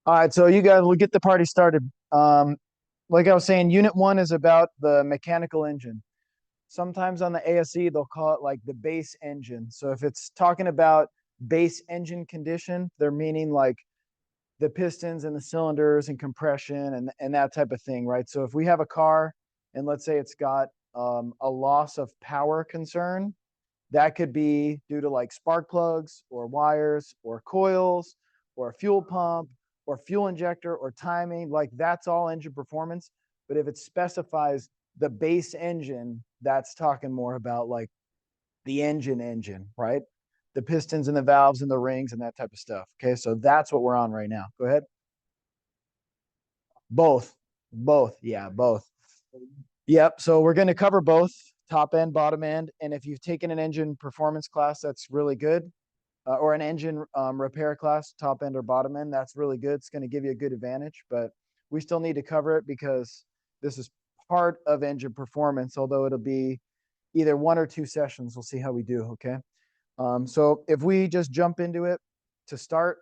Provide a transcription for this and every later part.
All right, so you guys will get the party started. Like I was saying, Unit 1 is about the mechanical engine. Sometimes on the ASE, they'll call it like the base engine. So if it's talking about base engine condition, they're meaning like the pistons and the cylinders and compression and that type of thing, right? So if we have a car and let's say it's got a loss of power concern, that could be due to like spark plugs or wires or coils or a fuel pump or fuel injector or timing. Like that's all engine performance. But if it specifies the base engine, that's talking more about like the engine, right? The pistons and the valves and the rings and that type of stuff. Okay. So that's what we're on right now. Go ahead. Both. Both. Yeah, both. Yep. So we're going to cover both top end, bottom end. And if you've taken an engine performance class, that's really good. Or an engine repair class, top end or bottom end, that's really good. It's going to give you a good advantage, but we still need to cover it because this is part of engine performance, although it'll be either one or two sessions. We'll see how we do. Okay. So if we just jump into it to start,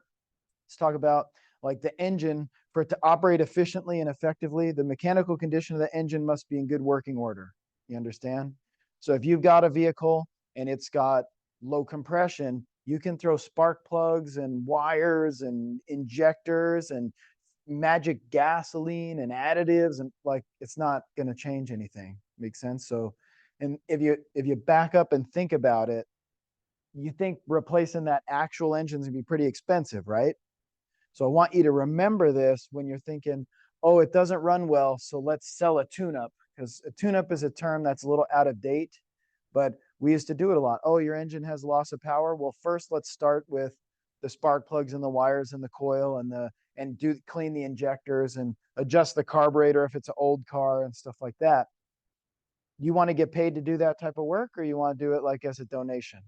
let's talk about like the engine. For it to operate efficiently and effectively, the mechanical condition of the engine must be in good working order. You understand? So if you've got a vehicle and it's got low compression, you can throw spark plugs and wires and injectors and magic gasoline and additives, and like it's not going to change anything. Makes sense? So, and if you back up and think about it, you think replacing that actual engine is going to be pretty expensive, right? So I want you to remember this when you're thinking, oh, it doesn't run well, so let's sell a tune-up, because a tune-up is a term that's a little out of date, but we used to do it a lot. Oh, your engine has loss of power. Well, first let's start with the spark plugs and the wires and the coil and do clean the injectors and adjust the carburetor if it's an old car and stuff like that. You want to get paid to do that type of work, or you want to do it like as a donation?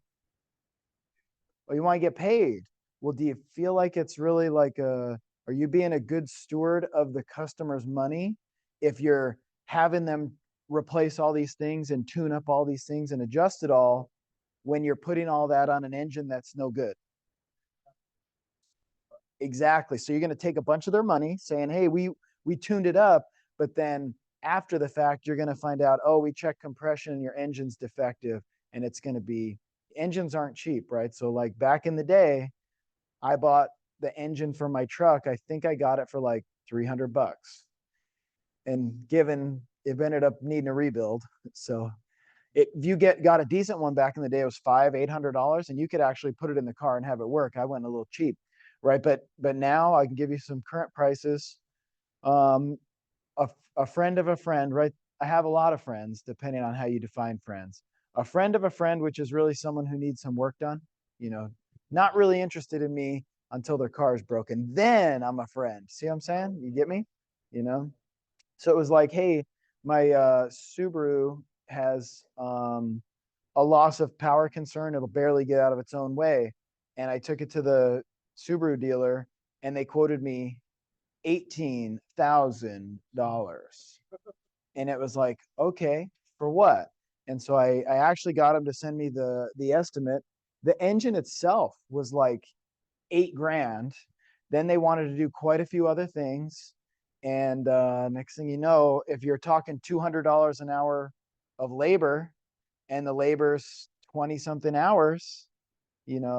Or you want to get paid. Well, do you feel like it's really like are you being a good steward of the customer's money if you're having them replace all these things and tune up all these things and adjust it all when you're putting all that on an engine that's no good? Exactly. So you're going to take a bunch of their money saying, "Hey, we tuned it up," but then after the fact you're going to find out, "Oh, we checked compression and your engine's defective," and it's going to be engines aren't cheap, right? So like back in the day, I bought the engine for my truck. I think I got it for like 300 bucks. And given it ended up needing a rebuild. So if you got a decent one back in the day, it was $800, and you could actually put it in the car and have it work. I went a little cheap, right? But now I can give you some current prices. Um, a, a friend of a friend, right? I have a lot of friends, depending on how you define friends. A friend of a friend, which is really someone who needs some work done, you know, not really interested in me until their car is broken. Then I'm a friend. See what I'm saying? You get me? You know? So it was like, hey, my Subaru has a loss of power concern. It'll barely get out of its own way. And I took it to the Subaru dealer and they quoted me $18,000. And it was like, okay, for what? And so I actually got him to send me the estimate. The engine itself was like 8 grand. Then they wanted to do quite a few other things. And next thing you know, if you're talking $200 an hour of labor and the labor's 20 something hours, you're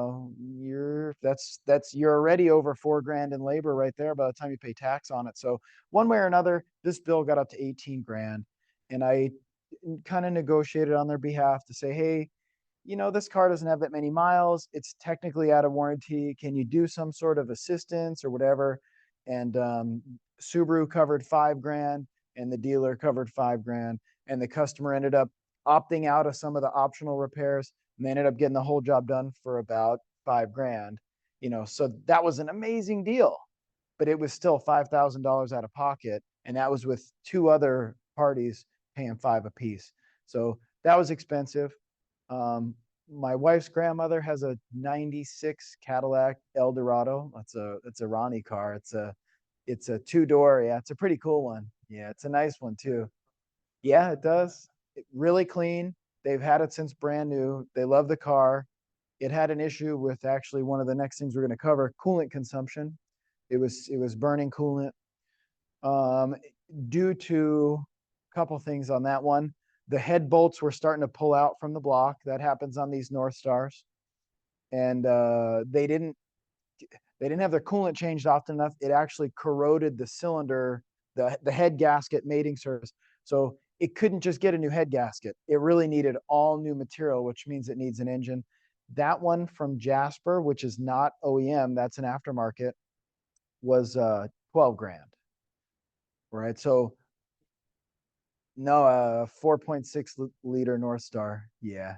already over 4 grand in labor right there by the time you pay tax on it. So one way or another, this bill got up to 18 grand. And I kind of negotiated on their behalf to say, hey, this car doesn't have that many miles. It's technically out of warranty. Can you do some sort of assistance or whatever? And Subaru covered 5 grand and the dealer covered 5 grand. And the customer ended up opting out of some of the optional repairs, and they ended up getting the whole job done for about 5 grand. So that was an amazing deal, but it was still $5,000 out of pocket. And that was with two other parties paying five apiece. So that was expensive. My wife's grandmother has a 96 Cadillac Eldorado. It's a Ronnie car. It's a two-door. Yeah, it's a pretty cool one. Yeah, it's a nice one too. Yeah, it does. Really clean. They've had it since brand new. They love the car. It had an issue with actually one of the next things we're going to cover, coolant consumption. It was burning coolant. Um, Due to a couple things on that one. The head bolts were starting to pull out from the block. That happens on these North Stars. And they didn't have their coolant changed often enough. It actually corroded the cylinder, the head gasket mating surface. So it couldn't just get a new head gasket. It really needed all new material, which means it needs an engine. That one from Jasper, which is not OEM, that's an aftermarket, was 12 grand. Right. So no, 4.6 liter North Star. Yeah.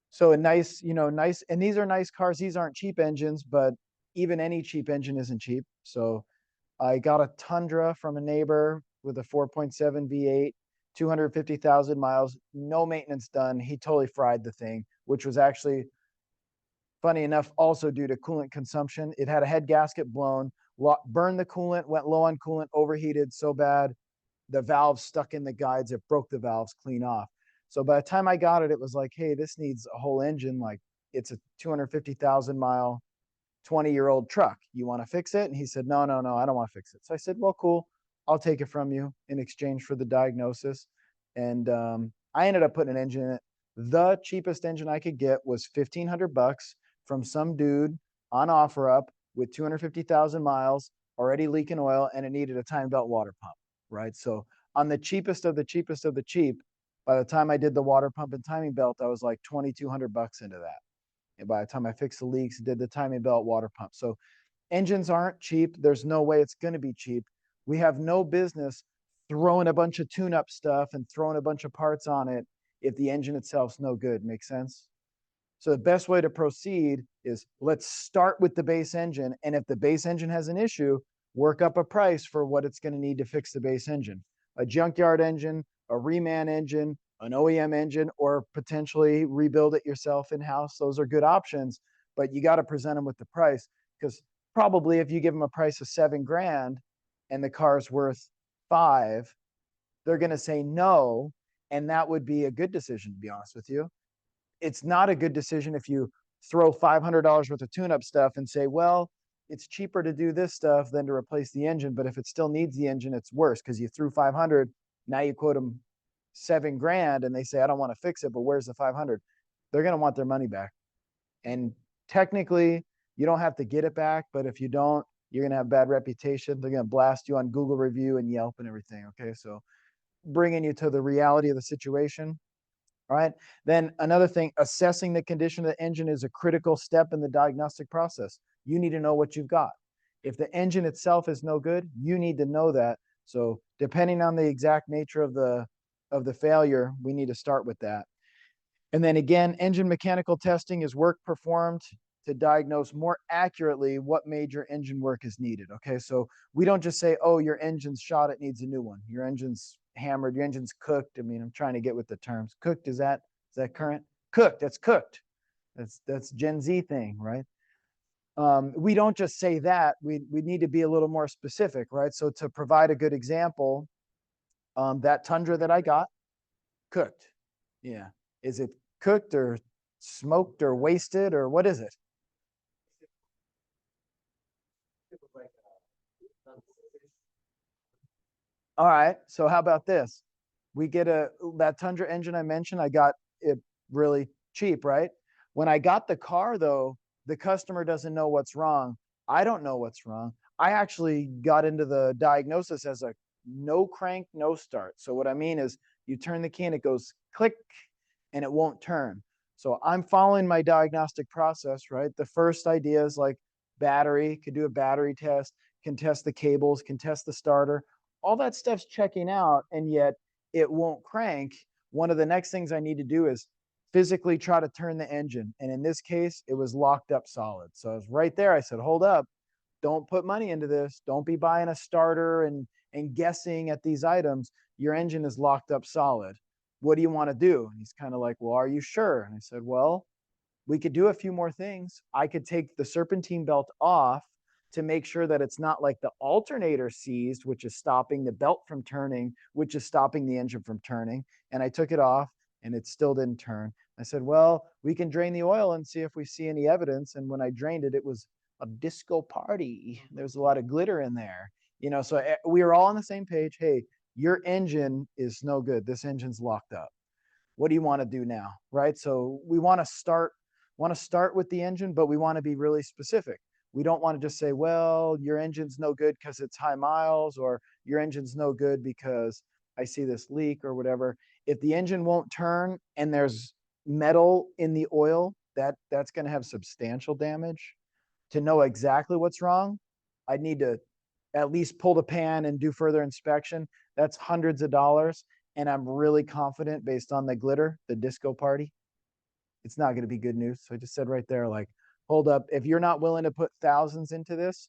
So a nice, nice, and these are nice cars. These aren't cheap engines, but even any cheap engine isn't cheap. So I got a Tundra from a neighbor with a 4.7 V8, 250,000 miles, no maintenance done. He totally fried the thing, which was actually funny enough, also due to coolant consumption. It had a head gasket blown, burned the coolant, went low on coolant, overheated so bad, the valves stuck in the guides. It broke the valves clean off. So by the time I got it, it was like, hey, this needs a whole engine. Like it's a 250,000 mile 20-year-old truck. You want to fix it? And he said, no, no, no, I don't want to fix it. So I said, well, cool. I'll take it from you in exchange for the diagnosis. And I ended up putting an engine in it. The cheapest engine I could get was $1,500 from some dude on OfferUp with 250,000 miles, already leaking oil, and it needed a time belt water pump, right? So on the cheapest of the cheapest of the cheap, by the time I did the water pump and timing belt, I was like $2,200 into that. And by the time I fixed the leaks, did the timing belt, water pump. So engines aren't cheap. There's no way it's going to be cheap. We have no business throwing a bunch of tune-up stuff and throwing a bunch of parts on it if the engine itself's no good. Make sense? So the best way to proceed is let's start with the base engine. And if the base engine has an issue, work up a price for what it's going to need to fix the base engine. A junkyard engine, a reman engine, an OEM engine, or potentially rebuild it yourself in-house. Those are good options, but you got to present them with the price, because probably if you give them a price of 7 grand and the car's worth 5, they're going to say no. And that would be a good decision, to be honest with you. It's not a good decision if you throw $500 worth of tune-up stuff and say, well, it's cheaper to do this stuff than to replace the engine. But if it still needs the engine, it's worse because you threw 500. Now you quote them 7 grand and they say, I don't want to fix it, but where's the 500? They're going to want their money back. And technically, you don't have to get it back. But if you don't, you're going to have bad reputation. They're going to blast you on Google review and Yelp and everything. Okay. So bringing you to the reality of the situation. All right. Then another thing, assessing the condition of the engine is a critical step in the diagnostic process. You need to know what you've got. If the engine itself is no good, you need to know that. So depending on the exact nature of the failure, we need to start with that. And then again, engine mechanical testing is work performed to diagnose more accurately what major engine work is needed. Okay, so we don't just say, oh, your engine's shot, it needs a new one. Your engine's hammered, your engine's cooked. I mean, I'm trying to get with the terms. Cooked, is that current? Cooked, that's cooked. That's Gen Z thing, right? We don't just say that. We need to be a little more specific, right? So to provide a good example, that Tundra that I got, cooked. Yeah. Is it cooked or smoked or wasted or what is it? All right. So how about this? We get that Tundra engine I mentioned, I got it really cheap, right? When I got the car though, the customer doesn't know what's wrong. I don't know what's wrong. I actually got into the diagnosis as a no crank, no start. So what I mean is you turn the key and it goes click and it won't turn. So I'm following my diagnostic process, right? The first idea is like battery, could do a battery test, can test the cables, can test the starter. All that stuff's checking out, and yet it won't crank. One of the next things I need to do is physically try to turn the engine. And in this case, it was locked up solid. So I was right there. I said, hold up, don't put money into this. Don't be buying a starter and guessing at these items. Your engine is locked up solid. What do you want to do? And he's kind of like, well, are you sure? And I said, well, we could do a few more things. I could take the serpentine belt off to make sure that it's not like the alternator seized, which is stopping the belt from turning, which is stopping the engine from turning. And I took it off and it still didn't turn. I said, well, we can drain the oil and see if we see any evidence. And when I drained it, it was a disco party. There's a lot of glitter in there. You know, so we were all on the same page. Hey, your engine is no good. This engine's locked up. What do you want to do now? Right? So we want to start with the engine, but we want to be really specific. We don't want to just say, well, your engine's no good because it's high miles, or your engine's no good because I see this leak or whatever. If the engine won't turn and there's metal in the oil, that's going to have substantial damage. To know exactly what's wrong, I'd need to at least pull the pan and do further inspection. That's hundreds of dollars. And I'm really confident based on the glitter, the disco party, it's not going to be good news. So I just said right there, like, hold up. If you're not willing to put thousands into this,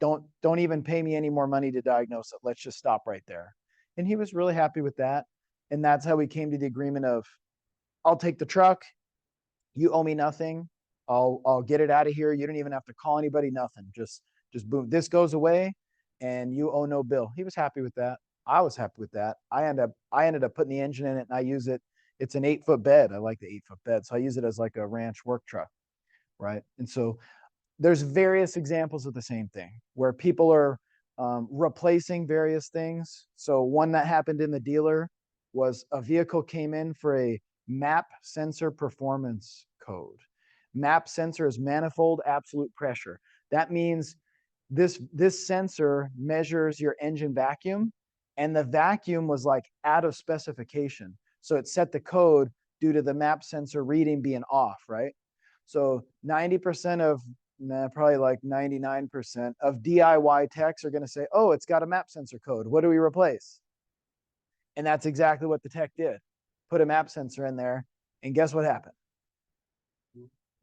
don't even pay me any more money to diagnose it. Let's just stop right there. And he was really happy with that. And that's how we came to the agreement of, I'll take the truck. You owe me nothing. I'll get it out of here. You don't even have to call anybody, nothing. Just boom. This goes away and you owe no bill. He was happy with that. I was happy with that. I ended up putting the engine in it and I use it. It's an 8-foot bed. I like the 8-foot bed. So I use it as like a ranch work truck. Right. And so there's various examples of the same thing where people are replacing various things. So one that happened in the dealer was a vehicle came in for a MAP sensor performance code. MAP sensor is manifold absolute pressure. That means this sensor measures your engine vacuum, and the vacuum was like out of specification. So it set the code due to the MAP sensor reading being off, right? So 90% of, probably like 99% of DIY techs are going to say, oh, it's got a MAP sensor code. What do we replace? And that's exactly what the tech did. Put a MAP sensor in there, and guess what happened?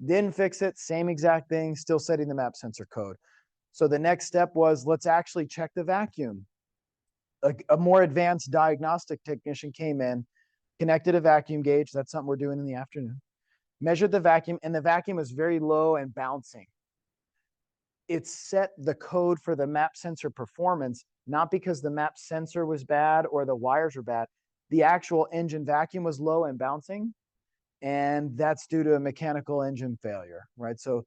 Didn't fix it, same exact thing, still setting the MAP sensor code. So the next step was, let's actually check the vacuum. A more advanced diagnostic technician came in, connected a vacuum gauge. That's something we're doing in the afternoon. Measured the vacuum, and the vacuum was very low and bouncing. It set the code for the MAP sensor performance, not because the MAP sensor was bad or the wires were bad. The actual engine vacuum was low and bouncing, and that's due to a mechanical engine failure, right? So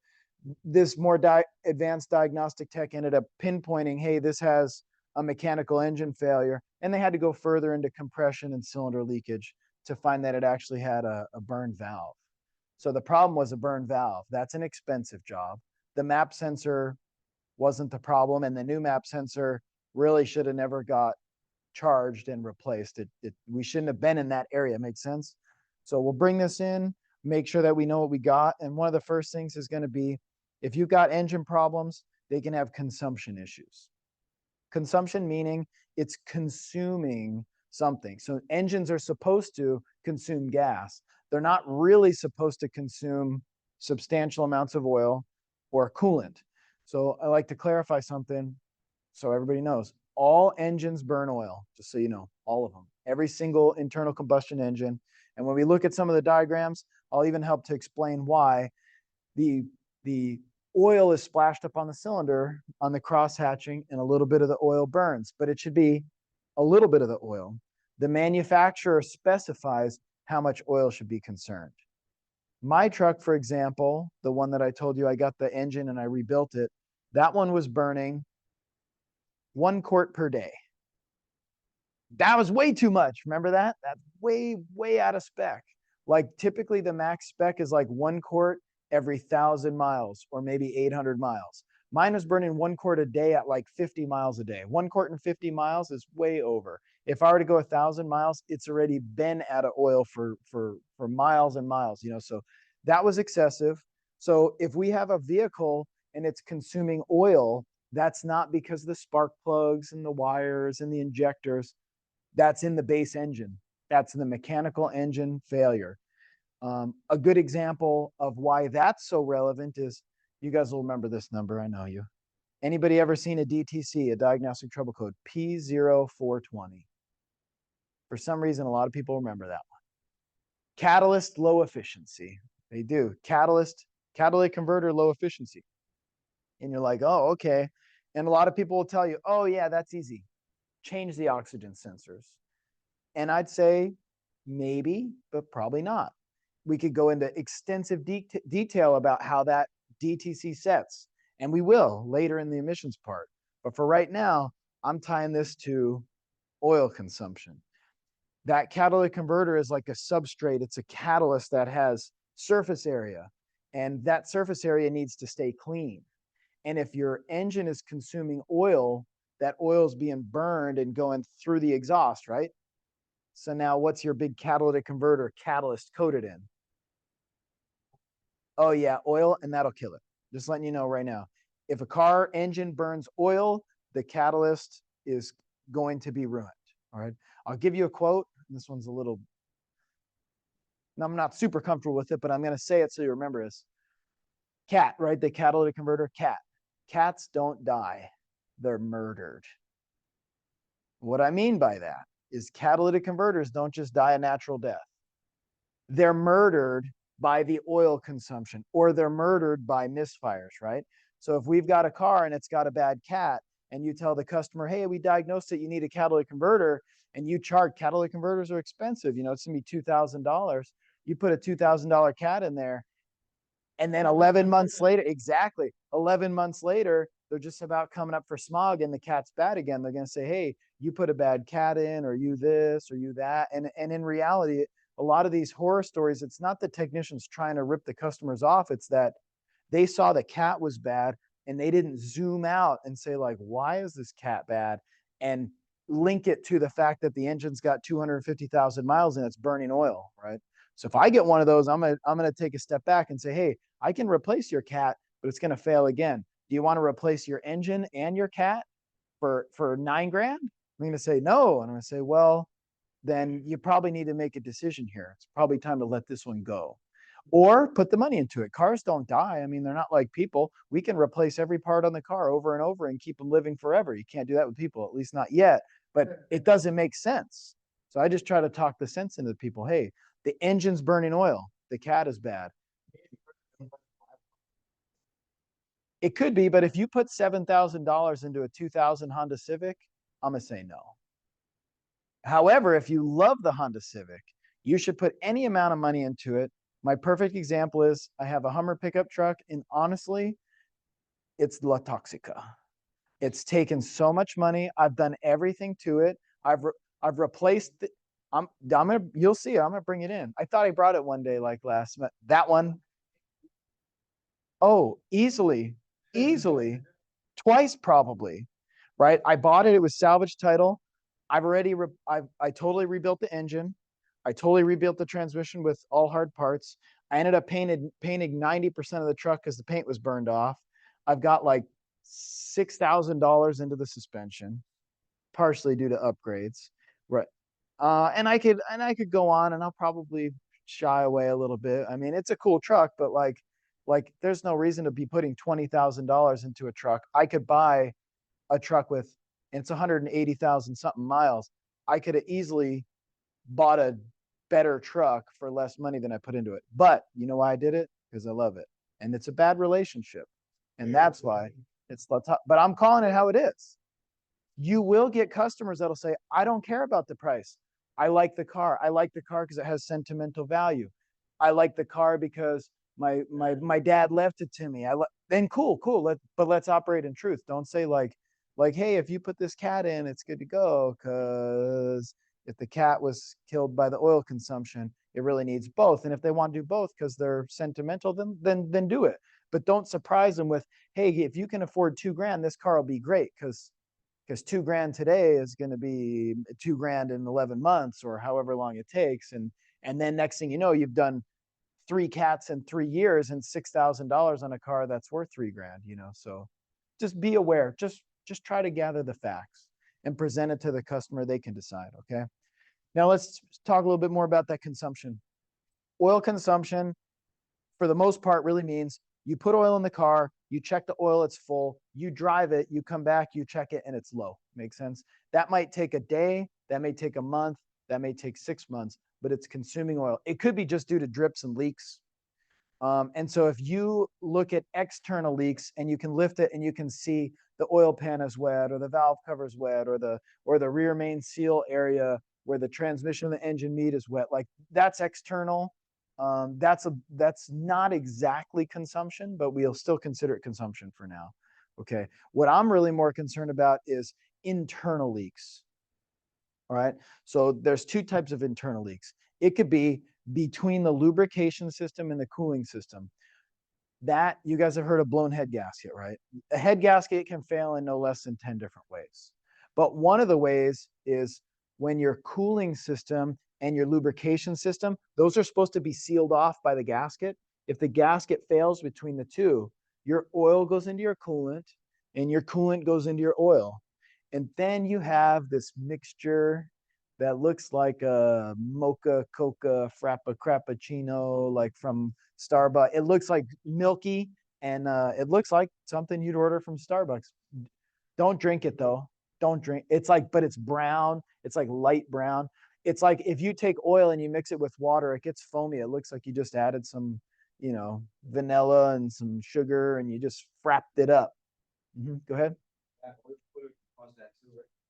this more advanced diagnostic tech ended up pinpointing, hey, this has a mechanical engine failure, and they had to go further into compression and cylinder leakage to find that it actually had a burned valve. So the problem was a burned valve. That's an expensive job. The MAP sensor wasn't the problem, and the new MAP sensor really should have never got charged and replaced. We shouldn't have been in that area. Makes sense? So we'll bring this in, make sure that we know what we got. And one of the first things is going to be, if you've got engine problems, they can have consumption issues. Consumption meaning it's consuming something. So engines are supposed to consume gas. They're not really supposed to consume substantial amounts of oil or coolant. So I like to clarify something so everybody knows. All engines burn oil, just so you know, all of them. Every single internal combustion engine. And when we look at some of the diagrams, I'll even help to explain why the oil is splashed up on the cylinder on the cross hatching, and a little bit of the oil burns, but it should be a little bit of the oil. The manufacturer specifies how much oil should be concerned. My truck, for example, the one that I told you I got the engine and I rebuilt it, that one was burning 1 quart per day. That was way too much. Remember that? That's way, way out of spec. Like typically the max spec is like 1 quart every 1,000 miles or maybe 800 miles. Mine was burning 1 quart a day at like 50 miles a day. 1 quart and 50 miles is way over. If I were to go 1,000 miles, it's already been out of oil for miles and miles, you know, so that was excessive. So if we have a vehicle and it's consuming oil, that's not because of the spark plugs and the wires and the injectors. That's in the base engine. That's in the mechanical engine failure. A good example of why that's so relevant is, you guys will remember this number. I know you. Anybody ever seen a DTC, a diagnostic trouble code, P0420? For some reason, a lot of people remember that one. Catalyst low efficiency. They do. Catalytic converter low efficiency. And you're like, oh, okay. And a lot of people will tell you, oh, yeah, that's easy. Change the oxygen sensors. And I'd say maybe, but probably not. We could go into extensive detail about how that DTC sets And we will later in the emissions part. But for right now, I'm tying this to oil consumption. That catalytic converter is like a substrate. It's a catalyst that has surface area, and that surface area needs to stay clean. And if your engine is consuming oil, that oil is being burned and going through the exhaust, right? So now what's your big catalytic converter catalyst coated in? Oh yeah, oil, and that'll kill it. Just letting you know right now. If a car engine burns oil, the catalyst is going to be ruined. All right. I'll give you a quote. This one's a little, I'm not super comfortable with it, but I'm going to say it so you remember this. Cat, right? The catalytic converter, cat. Cats don't die, they're murdered. What I mean by that is catalytic converters don't just die a natural death. They're murdered by the oil consumption, or they're murdered by misfires, right? So if we've got a car and it's got a bad cat, and you tell the customer, hey, we diagnosed it, you need a catalytic converter, and you charge, catalytic converters are expensive, it's gonna be $2,000. You put a $2,000 cat in there, and then 11 months later, exactly, 11 months later, they're just about coming up for smog and the cat's bad again. They're going to say, hey, you put a bad cat in, or you this, or you that. And in reality, a lot of these horror stories, it's not the technicians trying to rip the customers off. It's that they saw the cat was bad and they didn't zoom out and say, like, why is this cat bad? And link it to the fact that the engine's got 250,000 miles and it's burning oil, right? So if I get one of those, I'm gonna take a step back and say, hey, I can replace your cat, but it's gonna fail again. Do you want to replace your engine and your cat for $9,000? I'm gonna say no, and I'm gonna say, well, then you probably need to make a decision here. It's probably time to let this one go, or put the money into it. Cars don't die. I mean, they're not like people. We can replace every part on the car over and over and keep them living forever. You can't do that with people, at least not yet. But it doesn't make sense. So I just try to talk the sense into people. Hey, the engine's burning oil. The cat is bad. It could be, but if you put $7,000 into a 2000 Honda Civic, I'm going to say no. However, if you love the Honda Civic, you should put any amount of money into it. My perfect example is I have a Hummer pickup truck, and honestly, it's La Toxica. It's taken so much money. I've done everything to it. I've replaced the, I'm gonna, you'll see, I'm gonna bring it in. I thought I brought it one day, like last month. That one, oh, easily, twice probably, right? I bought it. It was salvage title. I totally rebuilt the engine. I totally rebuilt the transmission with all hard parts. I ended up painting 90% of the truck because the paint was burned off. I've got like $6,000 into the suspension, partially due to upgrades. Right. And I could go on, and I'll probably shy away a little bit. I mean, it's a cool truck, but like there's no reason to be putting $20,000 into a truck. I could buy a truck with, and it's 180,000 something miles. I could have easily bought a better truck for less money than I put into it. But you know why I did it? Because I love it. And it's a bad relationship. And that's why it's the top. But I'm calling it how it is. You will get customers that'll say, I don't care about the price. I like the car. I like the car because it has sentimental value. I like the car because my dad left it to me. Then cool. But let's operate in truth. Don't say like, hey, if you put this cat in, it's good to go. Because if the cat was killed by the oil consumption, it really needs both. And if they want to do both because they're sentimental, then do it. But don't surprise them with, hey, if you can afford $2,000, this car will be great because $2,000 today is going to be $2,000 in 11 months or however long it takes. And then next thing you know, you've done 3 cats in 3 years and $6,000 on a car that's worth $3,000. So just be aware. Just try to gather the facts and present it to the customer. They can decide. Okay. Now let's talk a little bit more about that consumption. Oil consumption, for the most part, really means you put oil in the car, you check the oil, it's full, you drive it, you come back, you check it, and it's low. Makes sense? That might take a day, that may take a month, that may take 6 months, but it's consuming oil. It could be just due to drips and leaks. And so if you look at external leaks and you can lift it and you can see the oil pan is wet, or the valve cover is wet, or the rear main seal area where the transmission and the engine meet is wet, like that's external. That's not exactly consumption, but we'll still consider it consumption for now. Okay. What I'm really more concerned about is internal leaks. All right. So there's two types of internal leaks. It could be between the lubrication system and the cooling system. That you guys have heard of blown head gasket, right? A head gasket can fail in no less than 10 different ways. But one of the ways is when your cooling system and your lubrication system, those are supposed to be sealed off by the gasket. If the gasket fails between the two, your oil goes into your coolant and your coolant goes into your oil. And then you have this mixture that looks like a mocha coca frappuccino, like from Starbucks. It looks like milky, and it looks like something you'd order from Starbucks. Don't drink it though. Don't drink. It's like, but it's brown. It's like light brown. It's like if you take oil and you mix it with water, it gets foamy. It looks like you just added some, vanilla and some sugar, and you just frapped it up. Go ahead.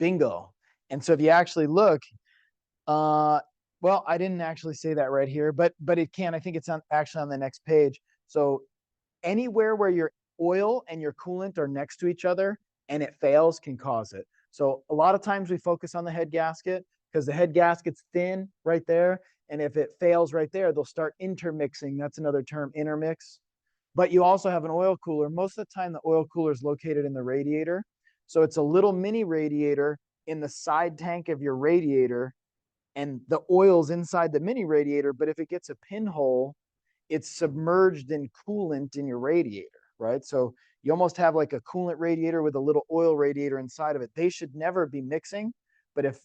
Bingo. And so if you actually look, well, I didn't actually say that right here, but it can. I think it's actually on the next page. So anywhere where your oil and your coolant are next to each other and it fails can cause it. So a lot of times we focus on the head gasket because the head gasket's thin right there. And if it fails right there, they'll start intermixing. That's another term, intermix. But you also have an oil cooler. Most of the time, the oil cooler is located in the radiator. So it's a little mini radiator in the side tank of your radiator, and the oil's inside the mini radiator. But if it gets a pinhole, it's submerged in coolant in your radiator, right? So you almost have like a coolant radiator with a little oil radiator inside of it. They should never be mixing, but if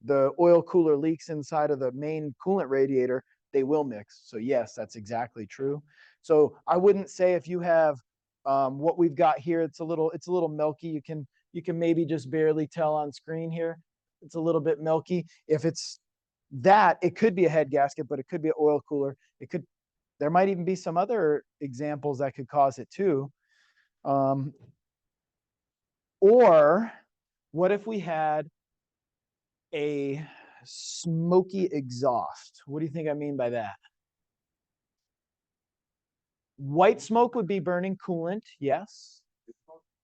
the oil cooler leaks inside of the main coolant radiator, they will mix. So yes, that's exactly true. So I wouldn't say if you have what we've got here, it's a little milky. You can maybe just barely tell on screen here. It's a little bit milky. If it's that, it could be a head gasket, but it could be an oil cooler. There might even be some other examples that could cause it too. Or what if we had a smoky exhaust? What do you think I mean by that? White smoke would be burning coolant, yes.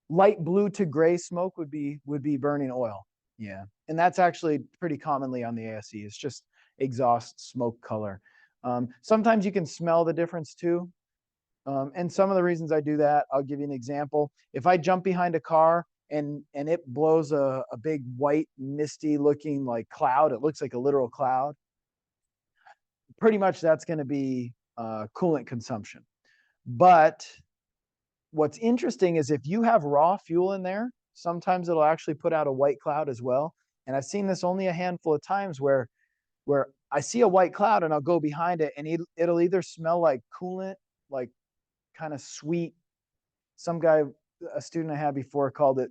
Light blue to gray smoke would be burning oil. Yeah. And that's actually pretty commonly on the ASE. It's just exhaust smoke color. Sometimes you can smell the difference too. And some of the reasons I do that, I'll give you an example. If I jump behind a car and it blows a big white misty looking like cloud, it looks like a literal cloud, pretty much that's going to be coolant consumption. But what's interesting is if you have raw fuel in there, sometimes it'll actually put out a white cloud as well. And I've seen this only a handful of times where I see a white cloud and I'll go behind it and it'll either smell like coolant, like kind of sweet. Some guy, a student I had before, called it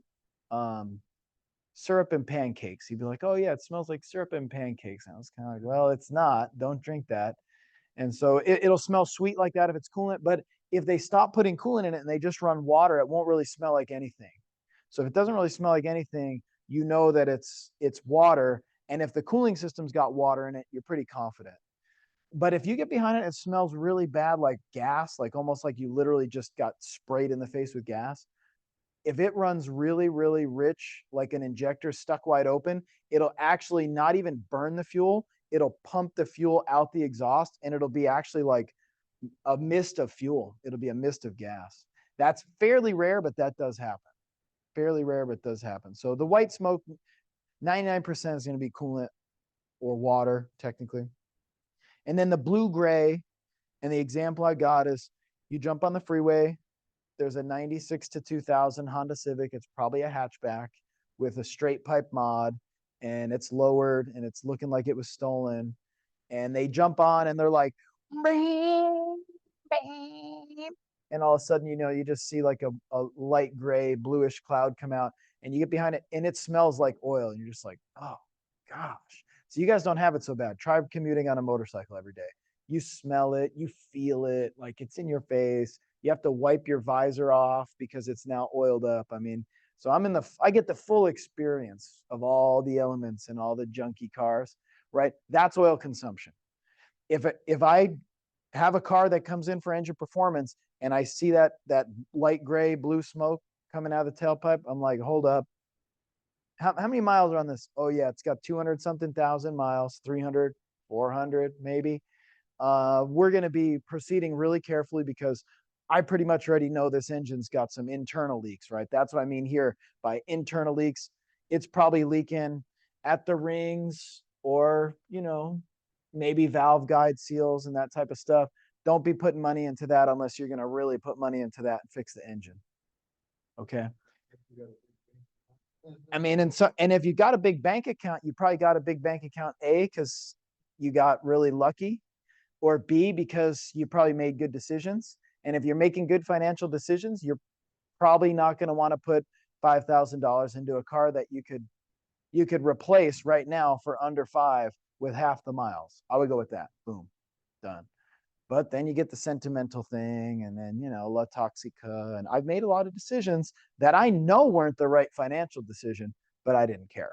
syrup and pancakes. He'd be like, "Oh yeah, it smells like syrup and pancakes." And I was kind of like, "Well, it's not. Don't drink that." And so it'll smell sweet like that if it's coolant, but if they stop putting coolant in it and they just run water, it won't really smell like anything. So if it doesn't really smell like anything, you know that it's water. And if the cooling system's got water in it, you're pretty confident. But if you get behind it, it smells really bad, like gas, like almost like you literally just got sprayed in the face with gas. If it runs really, really rich, like an injector stuck wide open, it'll actually not even burn the fuel. It'll pump the fuel out the exhaust, and it'll be actually like a mist of fuel. It'll be a mist of gas. That's fairly rare, but that does happen. Fairly rare, but does happen. So the white smoke, 99% is going to be coolant or water, technically. And then the blue gray, and the example I got is you jump on the freeway. There's a 96 to 2000 Honda Civic. It's probably a hatchback with a straight pipe mod, and it's lowered and it's looking like it was stolen. And they jump on and they're like, and all of a sudden, you just see like a light gray, bluish cloud come out, and you get behind it and it smells like oil. And you're just like, oh gosh. So you guys don't have it so bad. Try commuting on a motorcycle every day. You smell it, you feel it, like it's in your face. You have to wipe your visor off because it's now oiled up. I mean, so I get the full experience of all the elements and all the junky cars, right? That's oil consumption. If I have a car that comes in for engine performance and I see that light gray blue smoke coming out of the tailpipe, I'm like, hold up. How many miles are on this? Oh yeah, it's got 200 something thousand miles, 300, 400 maybe. We're going to be proceeding really carefully because I pretty much already know this engine's got some internal leaks, right? That's what I mean here by internal leaks. It's probably leaking at the rings or, maybe valve guide seals and that type of stuff. Don't be putting money into that unless you're going to really put money into that and fix the engine. Okay. I mean, and if you got a big bank account, you probably got a big bank account, A, because you got really lucky, or B, because you probably made good decisions. And if you're making good financial decisions, you're probably not going to want to put $5,000 into a car that you could replace right now for under 5 with half the miles. I would go with that. Boom, done. But then you get the sentimental thing, and then La Toxica. And I've made a lot of decisions that I know weren't the right financial decision, but I didn't care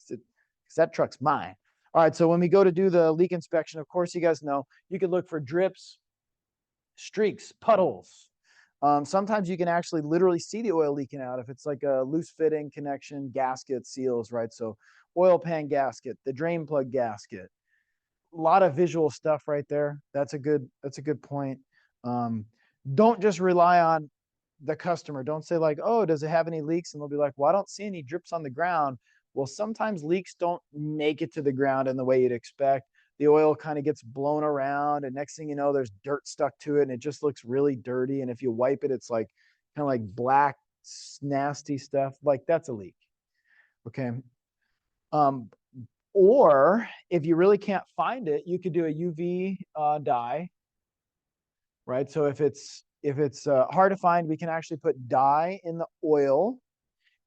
because that truck's mine. All right, so when we go to do the leak inspection, of course, you guys know you could look for drips, streaks, puddles. Sometimes you can actually literally see the oil leaking out if it's like a loose fitting connection, gasket, seals, right? So oil pan gasket, the drain plug gasket. A lot of visual stuff right there. That's a good point. Um, don't just rely on the customer. Don't say like, oh, does it have any leaks? And they'll be like, well, I don't see any drips on the ground. Well, sometimes leaks don't make it to the ground in the way you'd expect. The oil kind of gets blown around, and next thing you know, there's dirt stuck to it, and it just looks really dirty. And if you wipe it, it's like kind of like black, nasty stuff. Like that's a leak. Okay. Um, or if you really can't find it, you could do a UV dye, right? So if it's hard to find, we can actually put dye in the oil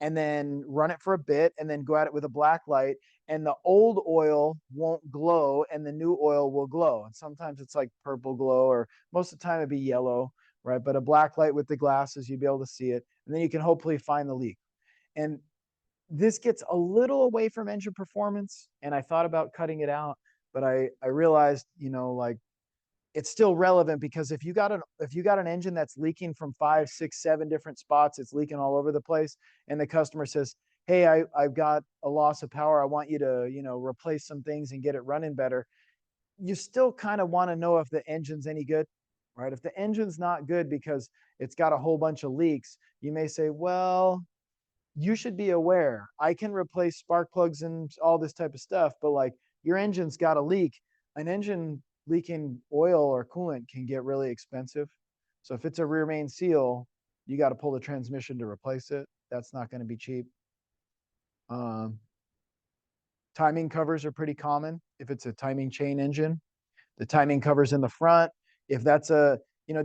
and then run it for a bit and then go at it with a black light, and the old oil won't glow and the new oil will glow. And sometimes it's like purple glow, or most of the time it'd be yellow, right? But a black light with the glasses, you'd be able to see it, and then you can hopefully find the leak. And this gets a little away from engine performance, and I thought about cutting it out, but I realized, like it's still relevant, because if you got an engine that's leaking from 5, 6, 7 different spots, it's leaking all over the place, and the customer says, hey, I've got a loss of power, I want you to replace some things and get it running better, you still kind of want to know if the engine's any good, right? If the engine's not good because it's got a whole bunch of leaks, you may say, well, you should be aware. I can replace spark plugs and all this type of stuff, but like your engine's got a leak. An engine leaking oil or coolant can get really expensive. So if it's a rear main seal, you got to pull the transmission to replace it. That's not going to be cheap. Um, Timing covers are pretty common if it's a timing chain engine. The timing covers in the front. If that's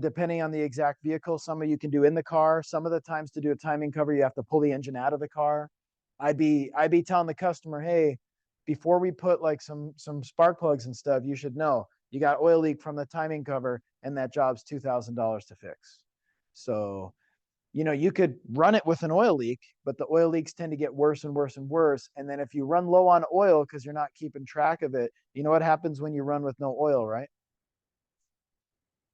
depending on the exact vehicle, some of you can do in the car. Some of the times to do a timing cover, you have to pull the engine out of the car. I'd be telling the customer, hey, before we put like some spark plugs and stuff, you should know you got oil leak from the timing cover, and that job's $2,000 to fix. So you could run it with an oil leak, but the oil leaks tend to get worse and worse and worse. And then if you run low on oil because you're not keeping track of it, you know what happens when you run with no oil, right?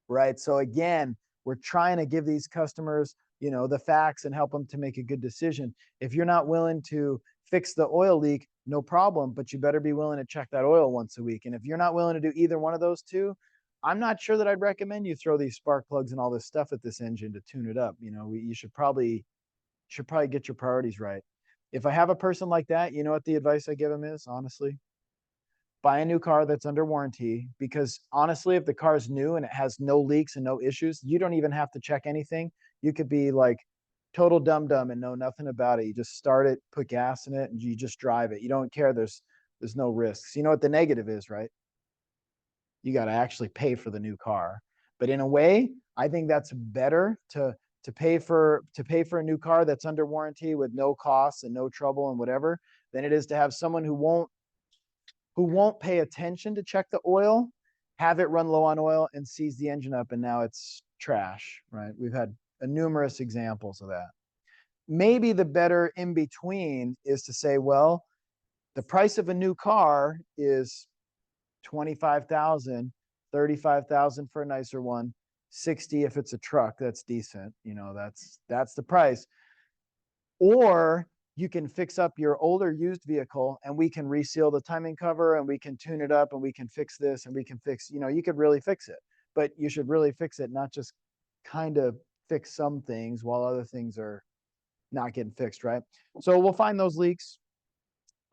Right. So again, we're trying to give these customers, the facts and help them to make a good decision. If you're not willing to fix the oil leak, no problem, but you better be willing to check that oil once a week. And if you're not willing to do either one of those two, I'm not sure that I'd recommend you throw these spark plugs and all this stuff at this engine to tune it up. You should probably get your priorities right. If I have a person like that, you know what the advice I give them is, honestly? Buy a new car that's under warranty, because honestly, if the car is new and it has no leaks and no issues, you don't even have to check anything. You could be like total dum-dum and know nothing about it. You just start it, put gas in it, and you just drive it. You don't care. There's no risks. You know what the negative is, right? You got to actually pay for the new car. But in a way, I think that's better to pay for a new car that's under warranty with no costs and no trouble and whatever, than it is to have someone who won't pay attention to check the oil, have it run low on oil, and seize the engine up, and now it's trash, right? We've had numerous examples of that. Maybe the better in between is to say, well, the price of a new car is 25,000. 35,000 for a nicer one, 60 if it's a truck that's decent. You know, that's the price. Or you can fix up your older used vehicle and we can reseal the timing cover and we can tune it up and we can fix this and we can fix, you know, you could really fix it, but you should really fix it, not just kind of fix some things while other things are not getting fixed, right? So we'll find those leaks.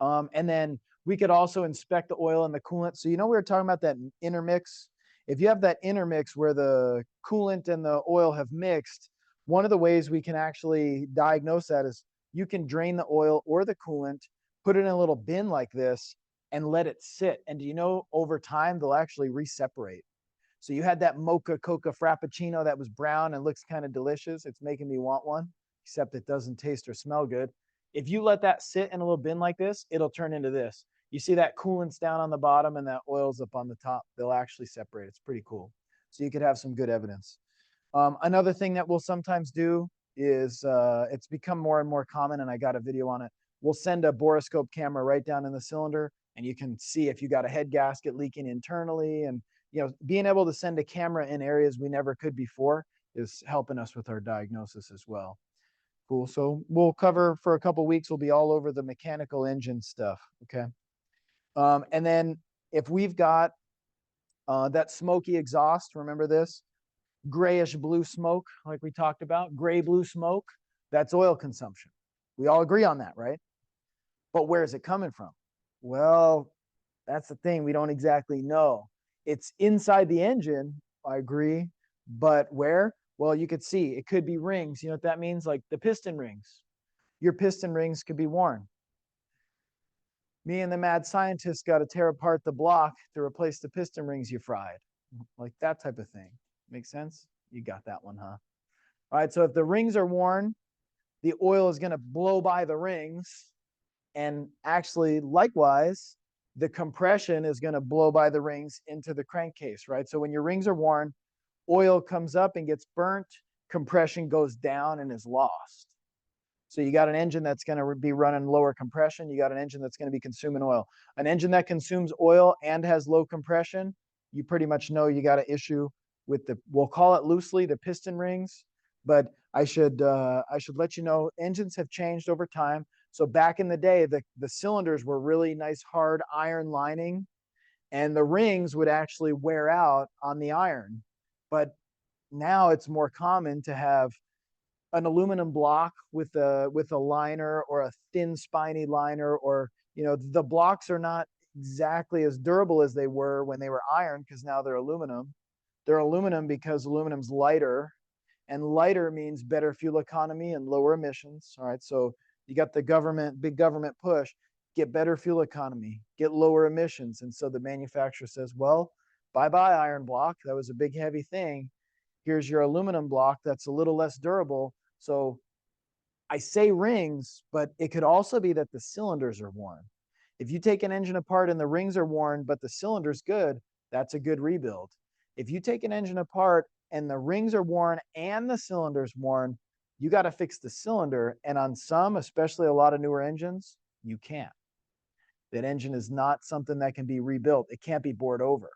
And then we could also inspect the oil and the coolant. So, you know, we were talking about that intermix. If you have that intermix where the coolant and the oil have mixed, one of the ways we can actually diagnose that is you can drain the oil or the coolant, put it in a little bin like this, and let it sit. And do you know, over time, they'll actually reseparate. So you had that mocha coca frappuccino that was brown and looks kind of delicious. It's making me want one, except it doesn't taste or smell good. If you let that sit in a little bin like this, it'll turn into this. You see that coolant's down on the bottom and that oil's up on the top. They'll actually separate. It's pretty cool. So you could have some good evidence. Another thing that we'll sometimes do is it's become more and more common, and I got a video on it. We'll send a borescope camera right down in the cylinder, and you can see if you got a head gasket leaking internally. And you know, being able to send a camera in areas we never could before is helping us with our diagnosis as well. Cool. So we'll cover for a couple weeks. We'll be all over the mechanical engine stuff. Okay. And then if we've got that smoky exhaust, remember this grayish blue smoke, like we talked about, gray blue smoke, that's oil consumption. We all agree on that, right? But where is it coming from? Well, that's the thing. We don't exactly know. It's inside the engine, I agree. But where? Well, you could see it could be rings. You know what that means? Like the piston rings. Your piston rings could be worn. Me and the mad scientist got to tear apart the block to replace the piston rings you fried. Like that type of thing. Makes sense? You got that one, huh? All right, so if the rings are worn, the oil is going to blow by the rings. And actually, likewise, the compression is going to blow by the rings into the crankcase, right? So when your rings are worn, oil comes up and gets burnt, compression goes down and is lost. So you got an engine that's going to be running lower compression. You got an engine that's going to be consuming oil. An engine that consumes oil and has low compression, you pretty much know you got an issue with the, we'll call it loosely, the piston rings. But I should let you know, engines have changed over time. So back in the day, the cylinders were really nice hard iron lining, and the rings would actually wear out on the iron. But now it's more common to have an aluminum block with a liner or a thin spiny liner, or you know, the blocks are not exactly as durable as they were when they were iron, because now they're aluminum. They're aluminum because aluminum's lighter, and lighter means better fuel economy and lower emissions. All right, so you got the big government push, get better fuel economy, get lower emissions. And so the manufacturer says, well, bye-bye iron block. That was a big heavy thing. Here's your aluminum block that's a little less durable. So I say rings, but it could also be that the cylinders are worn. If you take an engine apart and the rings are worn, but the cylinder's good, that's a good rebuild. If you take an engine apart and the rings are worn and the cylinder's worn, you got to fix the cylinder. And on some, especially a lot of newer engines, you can't. That engine is not something that can be rebuilt. It can't be bored over.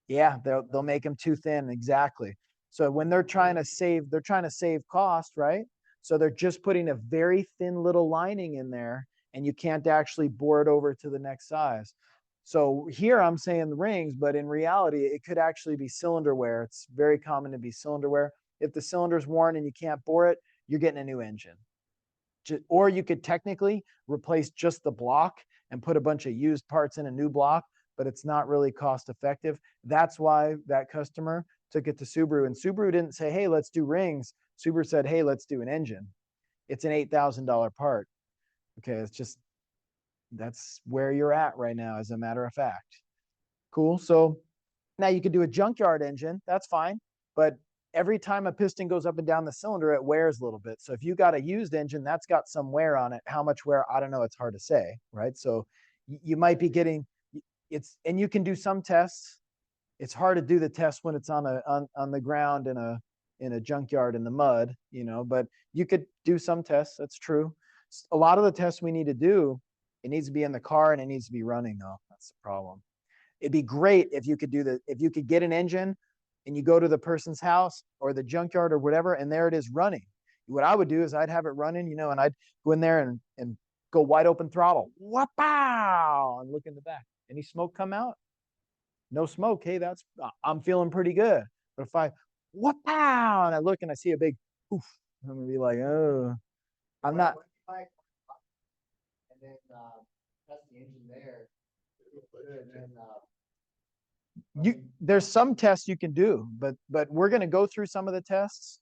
Yeah, they'll make them too thin. Exactly. So when they're trying to save cost, right? So they're just putting a very thin little lining in there, and you can't actually bore it over to the next size. So here I'm saying the rings, but in reality, it could actually be cylinder wear. It's very common to be cylinder wear. If the cylinder's worn and you can't bore it, you're getting a new engine. Or you could technically replace just the block and put a bunch of used parts in a new block, but it's not really cost effective. That's why that customer took it to Subaru, and Subaru didn't say, hey, let's do rings. Subaru said, hey, let's do an engine. It's an $8,000 part. Okay, it's just, that's where you're at right now, as a matter of fact. Cool. So now you could do a junkyard engine. That's fine. But every time a piston goes up and down the cylinder, it wears a little bit. So if you got a used engine, that's got some wear on it. How much wear? I don't know. It's hard to say, right? So you might be getting it's, and you can do some tests. It's hard to do the test when it's on the ground in a junkyard in the mud, you know, but you could do some tests. That's true. A lot of the tests we need to do, it needs to be in the car and it needs to be running though. That's the problem. It'd be great if you could if you could get an engine and you go to the person's house or the junkyard or whatever, and there it is running. What I would do is I'd have it running, and I'd go in there and go wide open throttle, wow, and look in the back. Any smoke come out? No smoke. Hey, I'm feeling pretty good. But if I wow, and I look and I see a big poof, I'm gonna be like, oh, I'm not. And then test the engine there. There's some tests you can do, but we're going to go through some of the tests.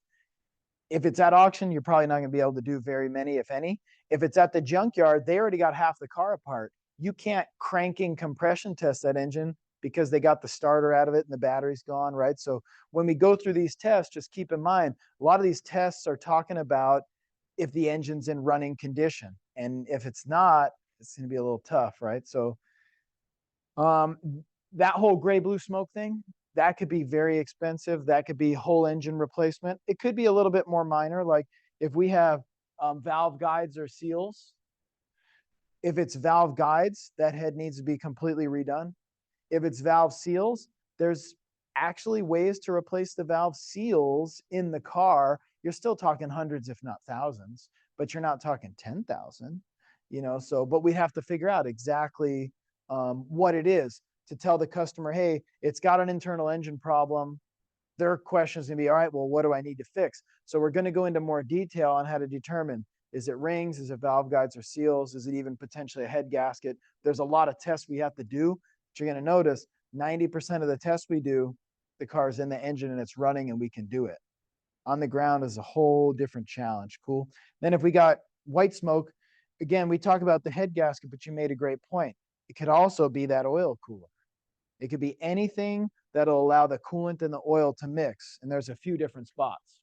If it's at auction, you're probably not going to be able to do very many, if any. If it's at the junkyard, they already got half the car apart. You can't cranking compression test that engine because they got the starter out of it and the battery's gone, right? So when we go through these tests, just keep in mind, a lot of these tests are talking about if the engine's in running condition. And if it's not, it's going to be a little tough, right? So that whole gray blue smoke thing, that could be very expensive. That could be whole engine replacement. It could be a little bit more minor, like if we have valve guides or seals. If it's valve guides, that head needs to be completely redone. If it's valve seals, there's actually ways to replace the valve seals in the car. You're still talking hundreds, if not thousands, but you're not talking 10,000, so, but we have to figure out exactly what it is to tell the customer, hey, it's got an internal engine problem. Their question is going to be, all right, well, what do I need to fix? So we're going to go into more detail on how to determine, is it rings? Is it valve guides or seals? Is it even potentially a head gasket? There's a lot of tests we have to do. But you're going to notice 90% of the tests we do, the car's in the engine and it's running and we can do it. On the ground is a whole different challenge. Cool. Then if we got white smoke, again, we talk about the head gasket, but you made a great point. It could also be that oil cooler. It could be anything that'll allow the coolant and the oil to mix. And there's a few different spots.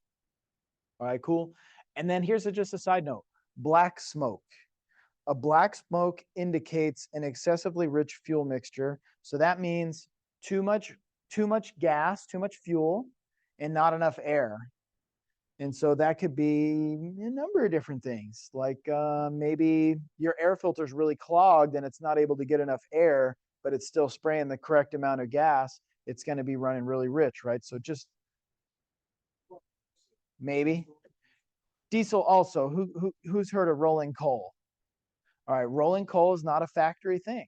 All right, cool. And then here's just a side note, black smoke. A black smoke indicates an excessively rich fuel mixture. So that means too much gas, too much fuel, and not enough air. And so that could be a number of different things, like maybe your air filter is really clogged and it's not able to get enough air, but it's still spraying the correct amount of gas. It's going to be running really rich, right? So just maybe. Diesel also, who's heard of rolling coal? All right, rolling coal is not a factory thing.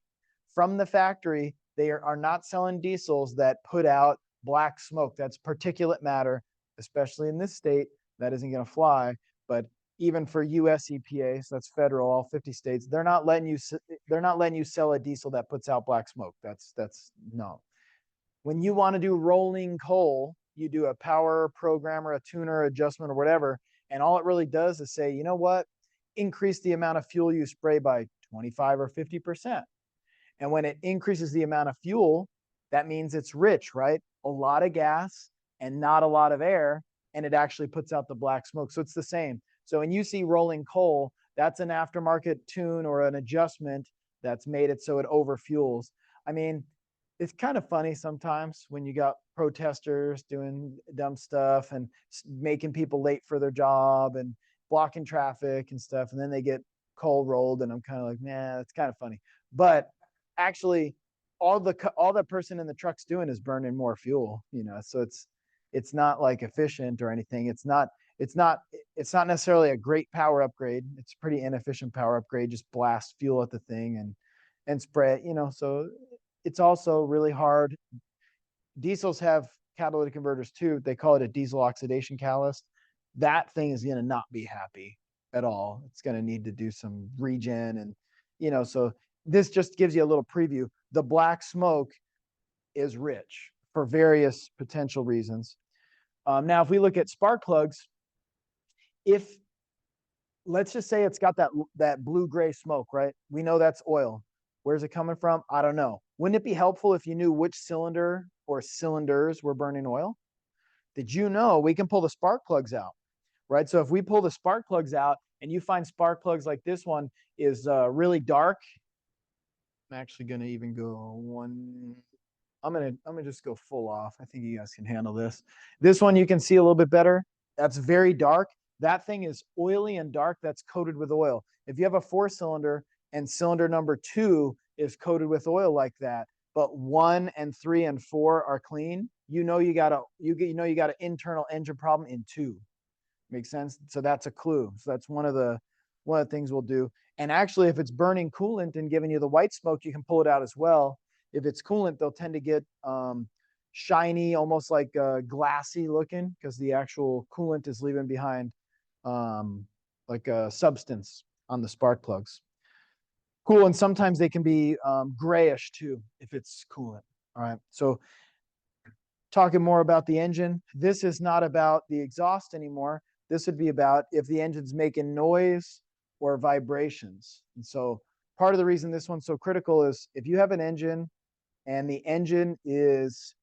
From the factory, they are not selling diesels that put out black smoke. That's particulate matter, especially in this state. That isn't going to fly. But even for US EPA, so that's federal, all 50 states, they're not letting you sell a diesel that puts out black smoke. That's no. When you want to do rolling coal, you do a power programmer, a tuner, adjustment, or whatever, and all it really does is say, you know what? Increase the amount of fuel you spray by 25 or 50%. And when it increases the amount of fuel, that means it's rich, right? A lot of gas and not a lot of air, and it actually puts out the black smoke. So it's the same. So when you see rolling coal, that's an aftermarket tune or an adjustment that's made it so it overfuels. I mean, it's kind of funny sometimes when you got protesters doing dumb stuff and making people late for their job and blocking traffic and stuff, and then they get coal rolled, and I'm kind of like, nah, it's kind of funny. But actually, all the person in the truck's doing is burning more fuel, so it's not like efficient or anything. It's not necessarily a great power upgrade. It's a pretty inefficient power upgrade. Just blast fuel at the thing and spray it, so it's also really hard. Diesels have catalytic converters too. They call it a diesel oxidation catalyst. That thing is going to not be happy at all. It's going to need to do some regen, and so this just gives you a little preview. The black smoke is rich for various potential reasons. Now, if we look at spark plugs, let's just say it's got that blue-gray smoke, right? We know that's oil. Where's it coming from? I don't know. Wouldn't it be helpful if you knew which cylinder or cylinders were burning oil? Did you know we can pull the spark plugs out, right? So if we pull the spark plugs out and you find spark plugs like this one is really dark, I'm actually going to even go one. I'm gonna just go full off. I think you guys can handle this. This one you can see a little bit better. That's very dark. That thing is oily and dark. That's coated with oil. If you have a 4-cylinder and cylinder number 2 is coated with oil like that, but 1 and 3 and 4 are clean, you know you got an internal engine problem in 2. Makes sense? So that's a clue. So that's one of the things we'll do. And actually, if it's burning coolant and giving you the white smoke, you can pull it out as well. If it's coolant, they'll tend to get shiny, almost like glassy looking, because the actual coolant is leaving behind like a substance on the spark plugs. Cool. And sometimes they can be grayish too if it's coolant. All right. So talking more about the engine, this is not about the exhaust anymore. This would be about if the engine's making noise or vibrations. And so part of the reason this one's so critical is if you have an engine and the engine is,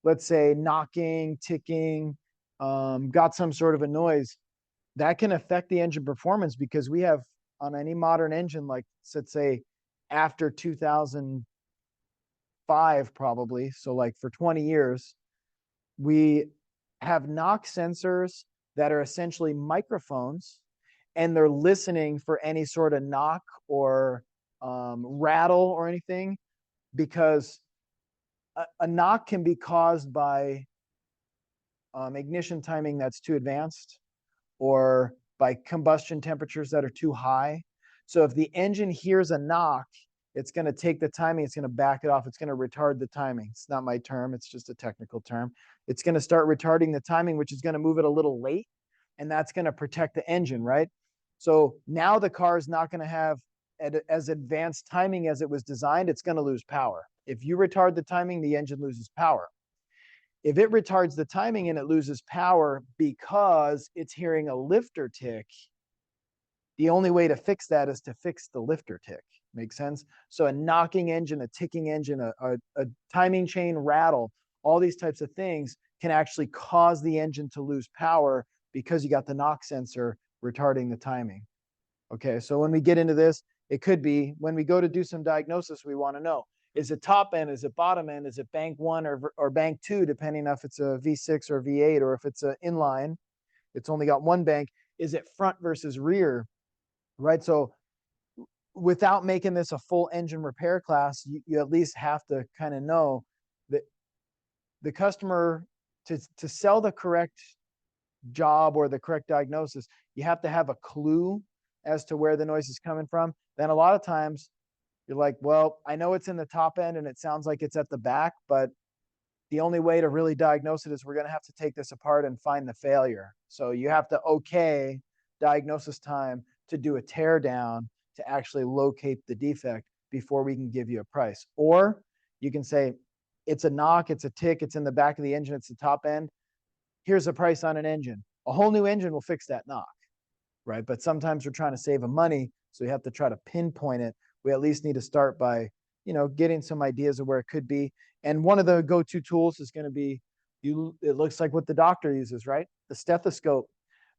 let's say, knocking, ticking, got some sort of a noise, that can affect the engine performance, because we have on any modern engine, like let's say after 2005, probably, so like for 20 years, we have knock sensors that are essentially microphones, and they're listening for any sort of knock or rattle or anything, because a knock can be caused by ignition timing that's too advanced, or by combustion temperatures that are too high. So if the engine hears a knock, it's going to take the timing, it's going to back it off, it's going to retard the timing. It's not my term, it's just a technical term. It's going to start retarding the timing, which is going to move it a little late, and that's going to protect the engine, right? So now the car is not going to have as advanced timing as it was designed. It's going to lose power. If you retard the timing, the engine loses power. If it retards the timing and it loses power because it's hearing a lifter tick, the only way to fix that is to fix the lifter tick. Makes sense? So a knocking engine, a ticking engine, a timing chain rattle, all these types of things can actually cause the engine to lose power because you got the knock sensor retarding the timing. Okay, so when we get into this, it could be when we go to do some diagnosis, we want to know, is it top end? Is it bottom end? Is it bank 1 or bank 2, depending if it's a V6 or V8, or if it's an inline, it's only got one bank. Is it front versus rear, right? So without making this a full engine repair class, you at least have to kind of know that the customer, to sell the correct job or the correct diagnosis, you have to have a clue as to where the noise is coming from. Then a lot of times you're like, well, I know it's in the top end and it sounds like it's at the back, but the only way to really diagnose it is we're going to have to take this apart and find the failure. So you have to okay diagnosis time to do a tear down to actually locate the defect before we can give you a price. Or you can say, it's a knock, it's a tick, it's in the back of the engine, it's the top end. Here's a price on an engine. A whole new engine will fix that knock, right? But sometimes we're trying to save money, so we have to try to pinpoint it. We at least need to start by, getting some ideas of where it could be. And one of the go-to tools is going to be, it looks like what the doctor uses, right? The stethoscope.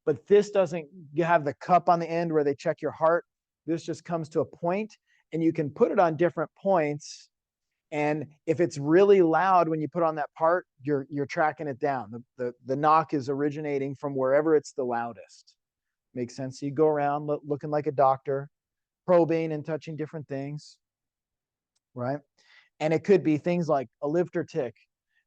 But this doesn't have the cup on the end where they check your heart. This just comes to a point, and you can put it on different points. And if it's really loud when you put on that part, you're tracking it down. The knock is originating from wherever it's the loudest. Makes sense? So you go around looking like a doctor, probing and touching different things, right? And it could be things like a lifter tick.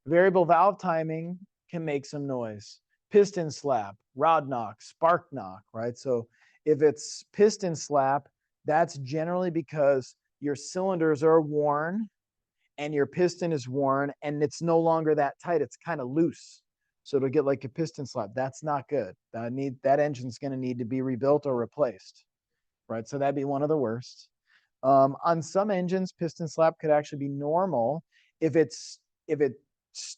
Variable valve timing can make some noise. Piston slap, rod knock, spark knock, right? So if it's piston slap, that's generally because your cylinders are worn and your piston is worn and it's no longer that tight. It's kind of loose. So it'll get like a piston slap. That's not good. That engine's going to need to be rebuilt or replaced, right? So that'd be one of the worst. On some engines, piston slap could actually be normal. If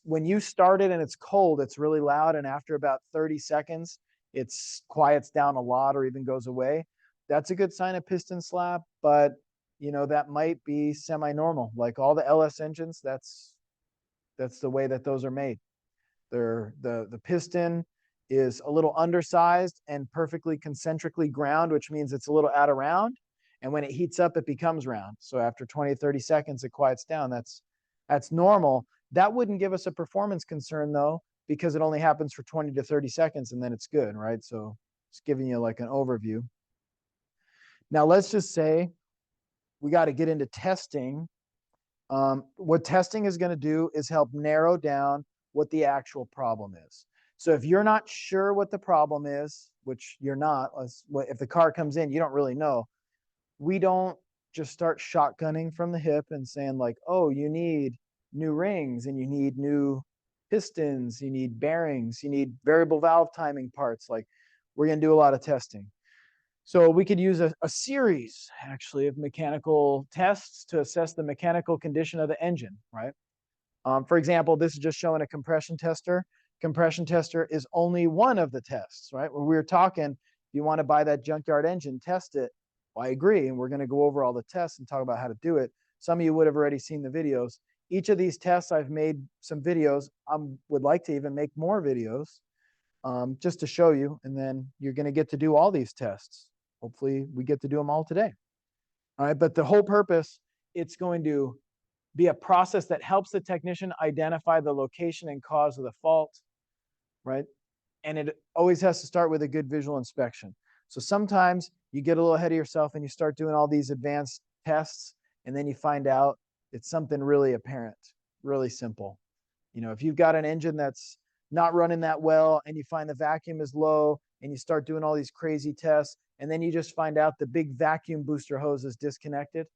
when you start it and it's cold, it's really loud, and after about 30 seconds, it quiets down a lot or even goes away. That's a good sign of piston slap, but that might be semi-normal. Like all the LS engines, that's the way that those are made. The piston is a little undersized and perfectly concentrically ground, which means it's a little out of round. And when it heats up, it becomes round. So after 20 or 30 seconds, it quiets down. That's normal. That wouldn't give us a performance concern, though, because it only happens for 20 to 30 seconds and then it's good, right? So it's giving you like an overview. Now, let's just say we got to get into testing What testing is going to do is help narrow down what the actual problem is. So if you're not sure what the problem is, which you're not, if the car comes in, you don't really know. We don't just start shotgunning from the hip and saying like, oh, you need new rings and you need new pistons, you need bearings, you need variable valve timing parts. Like we're going to do a lot of testing. So we could use a series actually of mechanical tests to assess the mechanical condition of the engine, right? For example, this is just showing a compression tester. Compression tester is only one of the tests, right? When we were talking, if you want to buy that junkyard engine, test it. Well, I agree. And we're going to go over all the tests and talk about how to do it. Some of you would have already seen the videos. Each of these tests, I've made some videos. I would like to even make more videos just to show you. And then you're going to get to do all these tests. Hopefully we get to do them all today. All right. But the whole purpose, it's going to be a process that helps the technician identify the location and cause of the fault, right? And it always has to start with a good visual inspection. So sometimes you get a little ahead of yourself and you start doing all these advanced tests, and then you find out it's something really apparent, really simple. You know, if you've got an engine that's not running that well and you find the vacuum is low and you start doing all these crazy tests, and then you just find out the big vacuum booster hose is disconnected,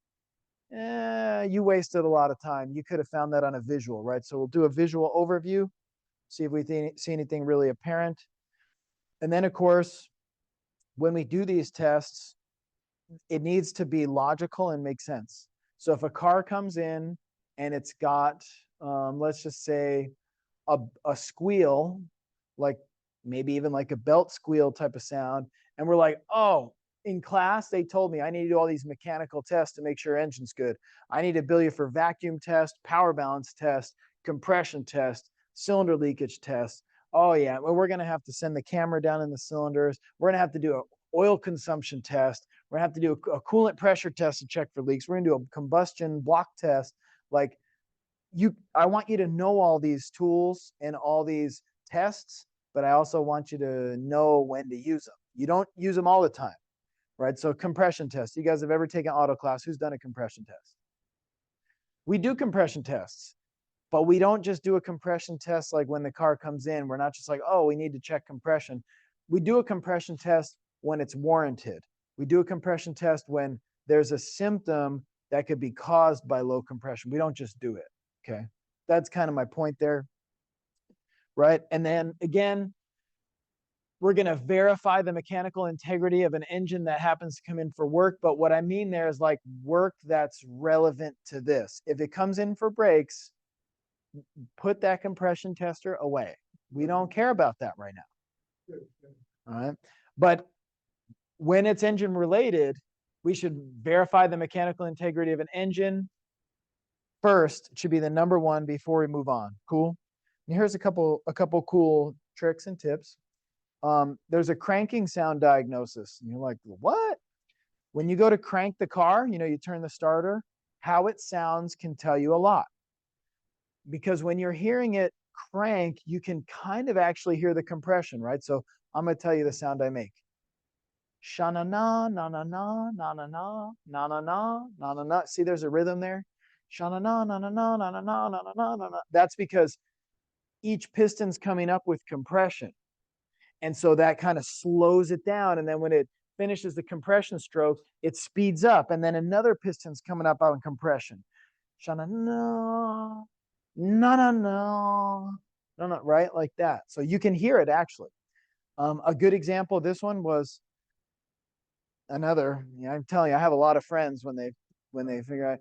you wasted a lot of time. You could have found that on a visual, right? So we'll do a visual overview, see if we see anything really apparent. And then, of course, when we do these tests, it needs to be logical and make sense. So if a car comes in and it's got, let's just say, a squeal, like maybe even like a belt squeal type of sound, and we're like, oh, in class they told me I need to do all these mechanical tests to make sure engine's good. I need to bill you for vacuum test, power balance test, compression test, cylinder leakage test. Oh yeah, well, we're going to have to send the camera down in the cylinders. We're going to have to do an oil consumption test. We're going to have to do a coolant pressure test to check for leaks. We're going to do a combustion block test. Like, I want you to know all these tools and all these tests, but I also want you to know when to use them. You don't use them all the time, right? So compression test. You guys have ever taken auto class? Who's done a compression test? We do compression tests, but we don't just do a compression test like when the car comes in. We're not just like, oh, we need to check compression. We do a compression test when it's warranted. We do a compression test when there's a symptom that could be caused by low compression. We don't just do it. Okay. That's kind of my point there. Right. And then again, we're going to verify the mechanical integrity of an engine that happens to come in for work. But what I mean there is like work that's relevant to this. If it comes in for brakes, put that compression tester away. We don't care about that right now. All right. But when it's engine related, we should verify the mechanical integrity of an engine first. It should be the number one before we move on. Cool. And here's a couple cool tricks and tips. There's a cranking sound diagnosis. And you're like, what? When you go to crank the car, you know, you turn the starter, how it sounds can tell you a lot. Because when you're hearing it crank, you can kind of actually hear the compression, right? So I'm going to tell you the sound I make. Sha-na-na, na-na-na, na-na-na, na-na-na, na-na-na. See, there's a rhythm there. Sha-na-na, na-na-na, na-na-na, na-na-na, na-na. That's because each piston's coming up with compression. And so that kind of slows it down. And then when it finishes the compression stroke, it speeds up. And then another piston's coming up on compression. Sha-na-na, na-na-na, na-na, right? Like that. So you can hear it actually. A good example of this one was another, you know, I'm telling you, I have a lot of friends when they figure out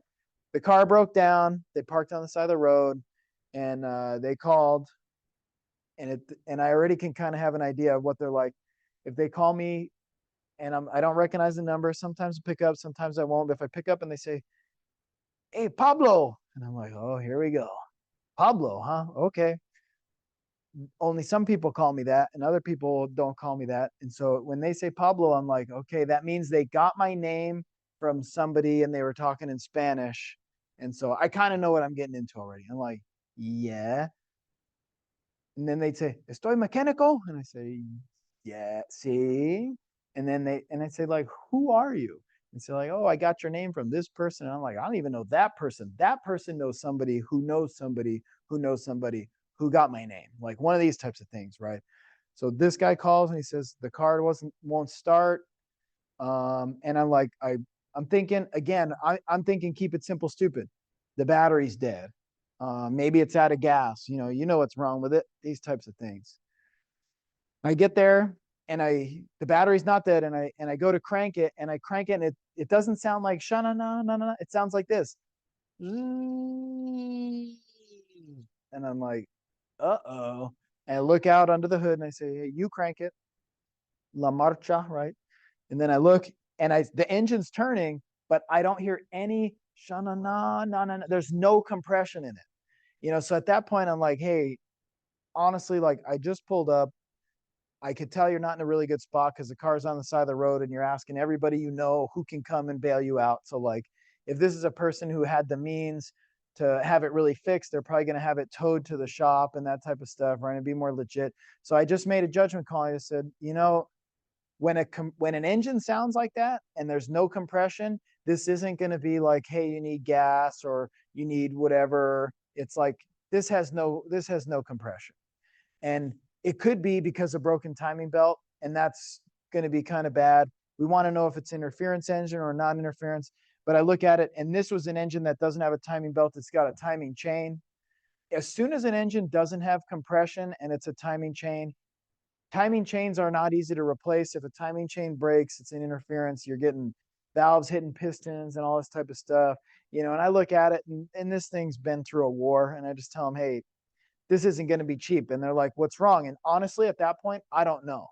the car broke down, they parked on the side of the road, and they called, and I already can kind of have an idea of what they're like. If they call me and I don't recognize the number, sometimes I pick up, sometimes I won't. But if I pick up and they say, "Hey, Pablo," and I'm like, "Oh, here we go, Pablo, huh? Okay." Only some people call me that and other people don't call me that. And so when they say Pablo, I'm like, okay, that means they got my name from somebody and they were talking in Spanish. And so I kind of know what I'm getting into already. I'm like, yeah. And then they'd say, "Estoy mecánico?" And I say, yeah, see. And then I say, like, who are you? And so like, oh, I got your name from this person. And I'm like, I don't even know that person. That person knows somebody who knows somebody who knows somebody who got my name. Like one of these types of things, right? So this guy calls and he says the car won't start. And I'm like, I'm thinking again, I'm thinking keep it simple, stupid. The battery's dead. Maybe it's out of gas. You know what's wrong with it. These types of things. I get there and the battery's not dead, and I go to crank it, and I crank it, and it doesn't sound like shana na na na. It sounds like this. And I'm like, uh-oh. And I look out under the hood and I say, hey, you crank it. La marcha, right? And then I look and the engine's turning, but I don't hear any shana na na na. There's no compression in it. So at that point I'm like, hey, honestly, like I just pulled up. I could tell you're not in a really good spot because the car's on the side of the road and you're asking everybody who can come and bail you out. So like if this is a person who had the means to have it really fixed, they're probably going to have it towed to the shop and that type of stuff, right? And be more legit. So I just made a judgment call. I said, when an engine sounds like that and there's no compression, this isn't going to be like, hey, you need gas or you need whatever. It's like this has no compression. And it could be because of broken timing belt, and that's going to be kind of bad. We want to know if it's interference engine or non-interference. But I look at it, and this was an engine that doesn't have a timing belt. It's got a timing chain. As soon as an engine doesn't have compression and it's a timing chains are not easy to replace. If a timing chain breaks, it's an interference. You're getting valves hitting pistons and all this type of stuff. And I look at it, and this thing's been through a war, and I just tell them, hey, this isn't going to be cheap. And they're like, what's wrong? And honestly, at that point, I don't know.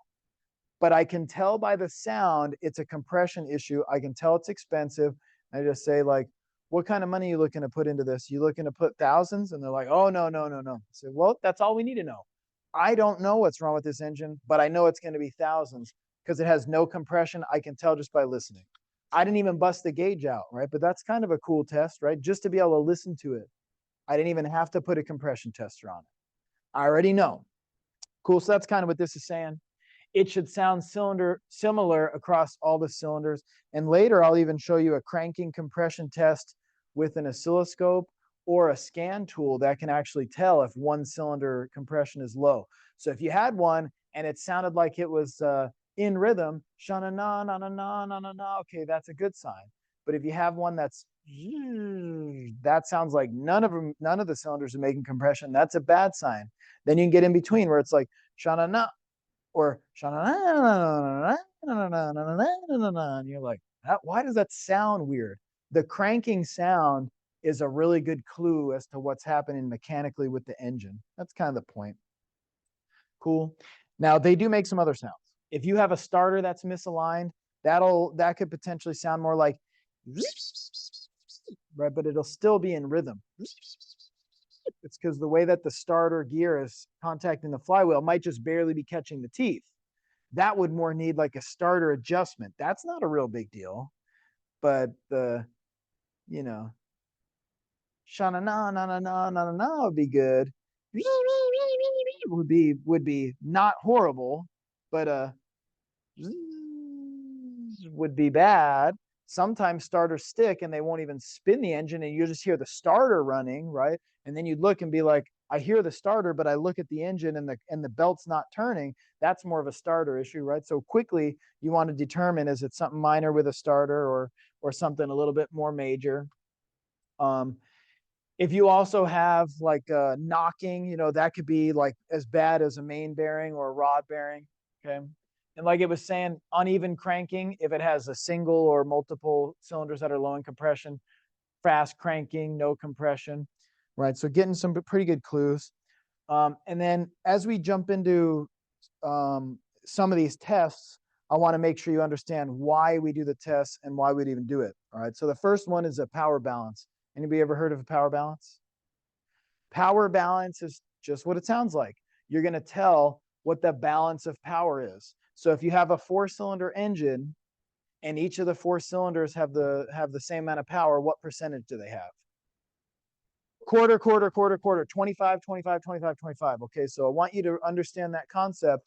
But I can tell by the sound, it's a compression issue. I can tell it's expensive. I just say, like, what kind of money are you looking to put into this? You looking to put thousands? And they're like, oh, no. I say, well, that's all we need to know. I don't know what's wrong with this engine, but I know it's going to be thousands because it has no compression. I can tell just by listening. I didn't even bust the gauge out, right? But that's kind of a cool test, right? Just to be able to listen to it. I didn't even have to put a compression tester on it. I already know. Cool. So that's kind of what this is saying. It should sound similar across all the cylinders. And later, I'll even show you a cranking compression test with an oscilloscope or a scan tool that can actually tell if one cylinder compression is low. So if you had one and it sounded like it was in rhythm, shana na na na na na na na, okay, that's a good sign. But if you have one that sounds like none of the cylinders are making compression, that's a bad sign. Then you can get in between where it's like shana na or shana na na na na na, and you're like, why does that sound weird? The cranking sound is a really good clue as to what's happening mechanically with the engine. That's kind of the point. Cool. Now they do make some other sounds. If you have a starter that's misaligned, that could potentially sound more like, right? But it'll still be in rhythm. It's because the way that the starter gear is contacting the flywheel might just barely be catching the teeth. That would more need like a starter adjustment. That's not a real big deal. But shana na na na na na na would be good. Would be not horrible, but would be bad. Sometimes starters stick and they won't even spin the engine, and you just hear the starter running, right? And then you'd look and be like, I hear the starter, but I look at the engine and the belt's not turning. That's more of a starter issue, right? So quickly you want to determine, is it something minor with a starter or something a little bit more major? If you also have like knocking, that could be like as bad as a main bearing or a rod bearing. Okay. And like it was saying, uneven cranking, if it has a single or multiple cylinders that are low in compression, fast cranking, no compression, right? So getting some pretty good clues. And then as we jump into some of these tests, I want to make sure you understand why we do the tests and why we'd even do it. All right. So the first one is a power balance. Anybody ever heard of a power balance? Power balance is just what it sounds like. You're going to tell what the balance of power is. So if you have a 4-cylinder engine and each of the 4 cylinders have the same amount of power, what percentage do they have? Quarter, 25, 25, 25, 25. Okay, so I want you to understand that concept.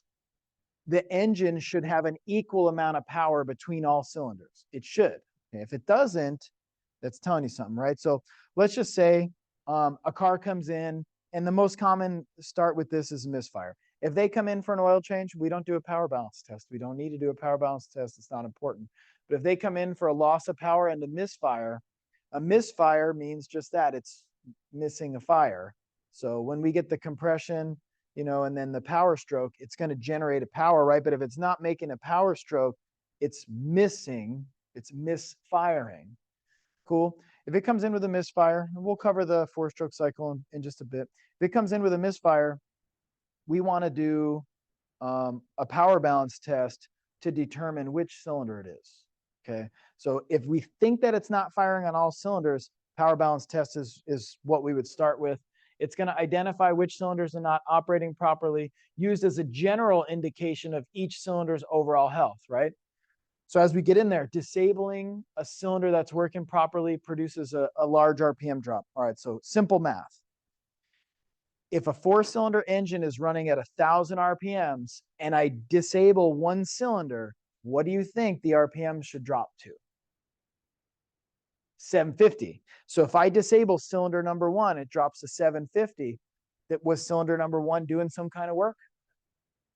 The engine should have an equal amount of power between all cylinders. It should. Okay, if it doesn't, that's telling you something, right? So let's just say a car comes in, and the most common start with this is a misfire. If they come in for an oil change, we don't do a power balance test. We don't need to do a power balance test. It's not important. But if they come in for a loss of power and a misfire means just that. It's missing a fire. So when we get the compression, and then the power stroke, it's going to generate a power, right? But if it's not making a power stroke, it's misfiring. Cool. If it comes in with a misfire, and we'll cover the 4-stroke cycle in just a bit. If it comes in with a misfire, we want to do a power balance test to determine which cylinder it is. Okay. So if we think that it's not firing on all cylinders, power balance test is what we would start with. It's going to identify which cylinders are not operating properly, used as a general indication of each cylinder's overall health, right? So as we get in there, disabling a cylinder that's working properly produces a large RPM drop. All right, so simple math. If a 4-cylinder engine is running at 1,000 RPMs and I disable one cylinder, what do you think the RPM should drop to? 750. So if I disable cylinder number 1, it drops to 750. That was cylinder number 1 doing some kind of work?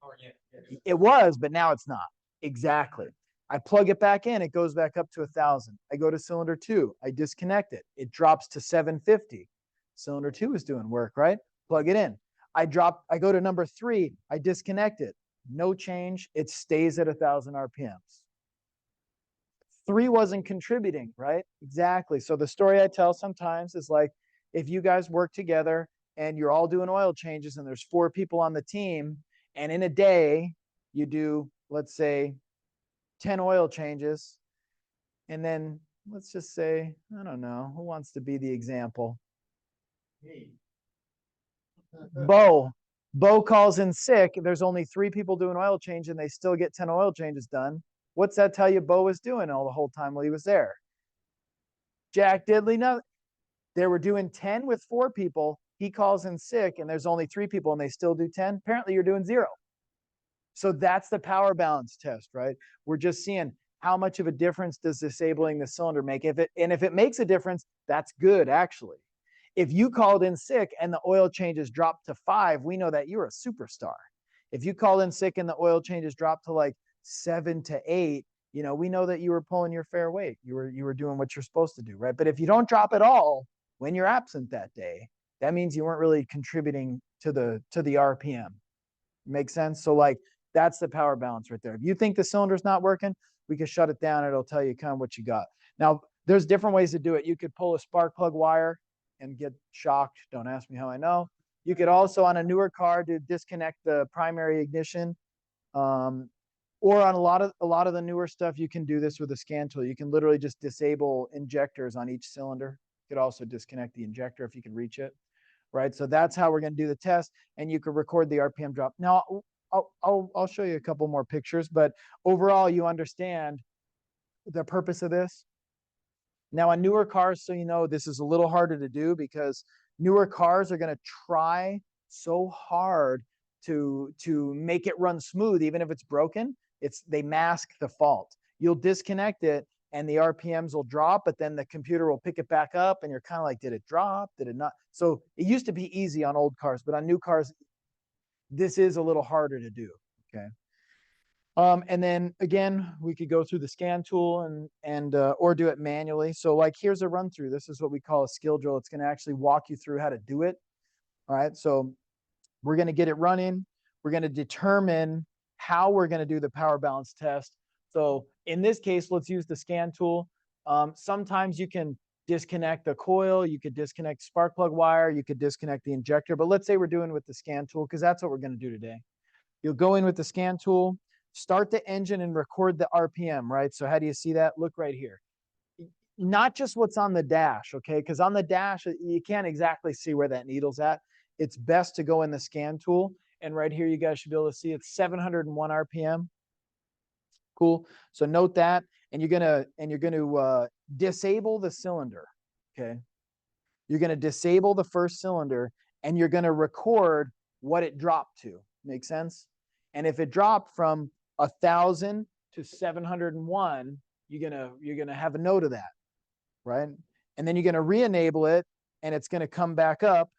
Oh, yeah. It was, but now it's not. Exactly. I plug it back in, it goes back up to 1,000. I go to cylinder 2, I disconnect it. It drops to 750. Cylinder 2 is doing work, right? Plug it in. I go to number 3, I disconnect it. No change. It stays at 1,000 RPMs. 3 wasn't contributing, right? Exactly. So the story I tell sometimes is like, if you guys work together and you're all doing oil changes and there's 4 people on the team, and in a day you do, let's say, 10 oil changes, and then let's just say, I don't know, who wants to be the example? Me. Bo calls in sick. There's only 3 people doing oil change and they still get 10 oil changes done. What's that tell you Bo was doing all the whole time while he was there? Jack Diddley, no. They were doing 10 with 4 people. He calls in sick and there's only 3 people and they still do 10. Apparently you're doing 0. So that's the power balance test, right? We're just seeing how much of a difference does disabling the cylinder make. If it makes a difference, that's good, actually. If you called in sick and the oil changes dropped to 5, we know that you're a superstar. If you called in sick and the oil changes dropped to like 7 to 8, we know that you were pulling your fair weight. You were doing what you're supposed to do, right? But if you don't drop at all when you're absent that day, that means you weren't really contributing to the RPM. Make sense? So like, that's the power balance right there. If you think the cylinder's not working, we can shut it down. It'll tell you kind of what you got. Now, there's different ways to do it. You could pull a spark plug wire and get shocked. Don't ask me how I know. You could also, on a newer car, disconnect the primary ignition. Or on a lot of the newer stuff, you can do this with a scan tool. You can literally just disable injectors on each cylinder. You could also disconnect the injector if you can reach it. Right. So that's how we're going to do the test. And you could record the RPM drop. Now, I'll show you a couple more pictures, but overall, you understand the purpose of this. Now, on newer cars, so this is a little harder to do because newer cars are going to try so hard to make it run smooth, even if it's broken. They mask the fault. You'll disconnect it, and the RPMs will drop, but then the computer will pick it back up, and you're kind of like, did it drop? Did it not? So it used to be easy on old cars, but on new cars, this is a little harder to do, okay? And then again, we could go through the scan tool and or do it manually. So like, here's a run through. This is what we call a skill drill. It's going to actually walk you through how to do it. All right. So we're going to get it running. We're going to determine how we're going to do the power balance test. So in this case, let's use the scan tool. Sometimes you can disconnect the coil, you could disconnect spark plug wire, you could disconnect the injector, but let's say we're doing with the scan tool because that's what we're going to do today. You'll go in with the scan tool, start the engine and record the RPM, right? So how do you see that? Look right here. Not just what's on the dash, okay? Because on the dash, you can't exactly see where that needle's at. It's best to go in the scan tool. And right here, you guys should be able to see it's 701 RPM. Cool. So note that, and you're gonna disable the cylinder. Okay. You're gonna disable the first cylinder, and you're gonna record what it dropped to. Make sense? And if it dropped from 1,000 to 701, you're gonna have a note of that, right? And then you're gonna re-enable it, and it's gonna come back up,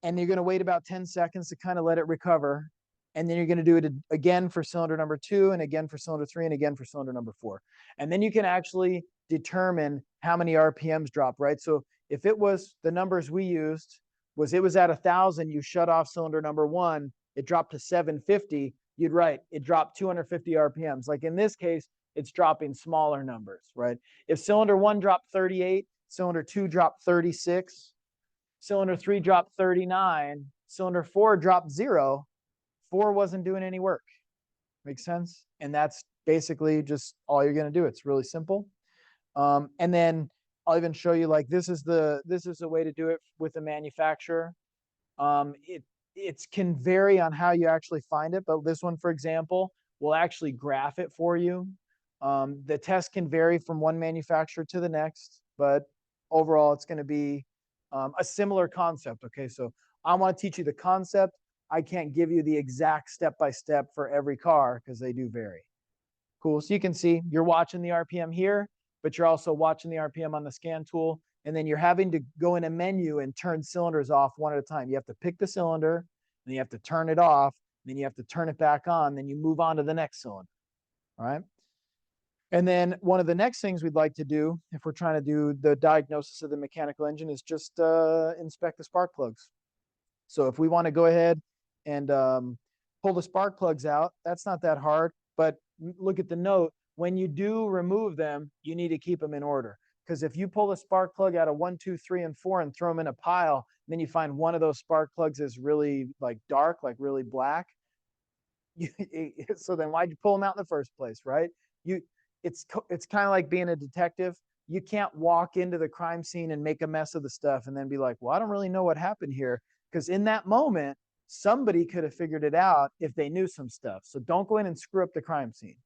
and you're gonna wait about 10 seconds to kind of let it recover. And then you're going to do it again for cylinder number 2, and again for cylinder 3, and again for cylinder number 4. And then you can actually determine how many RPMs drop, right? So if it was the numbers we used, it was at 1,000, you shut off cylinder number 1, it dropped to 750, you'd write it dropped 250 RPMs. Like in this case, it's dropping smaller numbers, right? If cylinder 1 dropped 38, cylinder 2 dropped 36, cylinder 3 dropped 39, cylinder 4 dropped 0, 4 wasn't doing any work. Makes sense? And that's basically just all you're going to do. It's really simple. And then I'll even show you, like, this is a way to do it with the manufacturer. It can vary on how you actually find it, but this one, for example, will actually graph it for you. The test can vary from one manufacturer to the next, but overall, it's going to be a similar concept. Okay, so I want to teach you the concept. I can't give you the exact step-by-step for every car because they do vary. Cool. So you can see you're watching the RPM here, but you're also watching the RPM on the scan tool. And then you're having to go in a menu and turn cylinders off one at a time. You have to pick the cylinder, then you have to turn it off, then you have to turn it back on, then you move on to the next cylinder. All right. And then one of the next things we'd like to do, if we're trying to do the diagnosis of the mechanical engine, is just inspect the spark plugs. So if we want to go ahead and pull the spark plugs out, that's not that hard. But look at the note. When you do remove them, you need to keep them in order. Because if you pull the spark plug out of 1, 2, 3, and 4 and throw them in a pile, then you find one of those spark plugs is really like dark, like really black. So then why'd you pull them out in the first place, right? It's kind of like being a detective. You can't walk into the crime scene and make a mess of the stuff and then be like, well, I don't really know what happened here. Because in that moment, somebody could have figured it out if they knew some stuff. So don't go in and screw up the crime scene.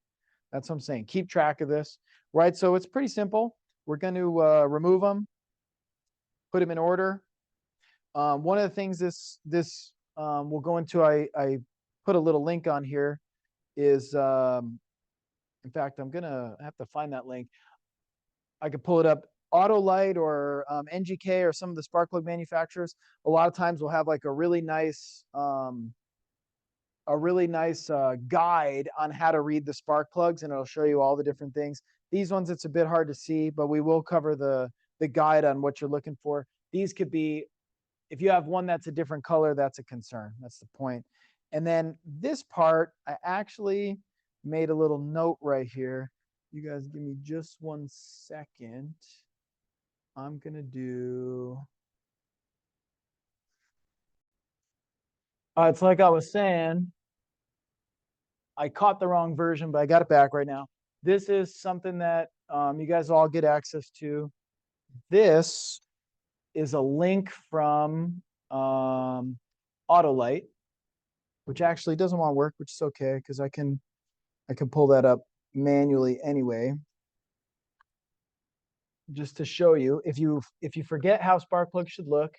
That's what I'm saying. Keep track of this, right? So it's pretty simple. We're going to remove them, put them in order. One of the things this we'll go into, I put a little link on here, is, in fact, I'm going to have to find that link. I could pull it up. Autolite or NGK or some of the spark plug manufacturers, a lot of times will have like a really nice guide on how to read the spark plugs, and it'll show you all the different things. These ones, it's a bit hard to see, but we will cover the guide on what you're looking for. These could be, if you have one that's a different color, that's a concern. That's the point. And then this part, I actually made a little note right here. You guys give me just 1 second. I'm going to do, it's like I was saying, I caught the wrong version, but I got it back right now. This is something that you guys all get access to. This is a link from Autolite, which actually doesn't want to work, which is okay because I can pull that up manually anyway. Just to show you, if you forget how spark plugs should look,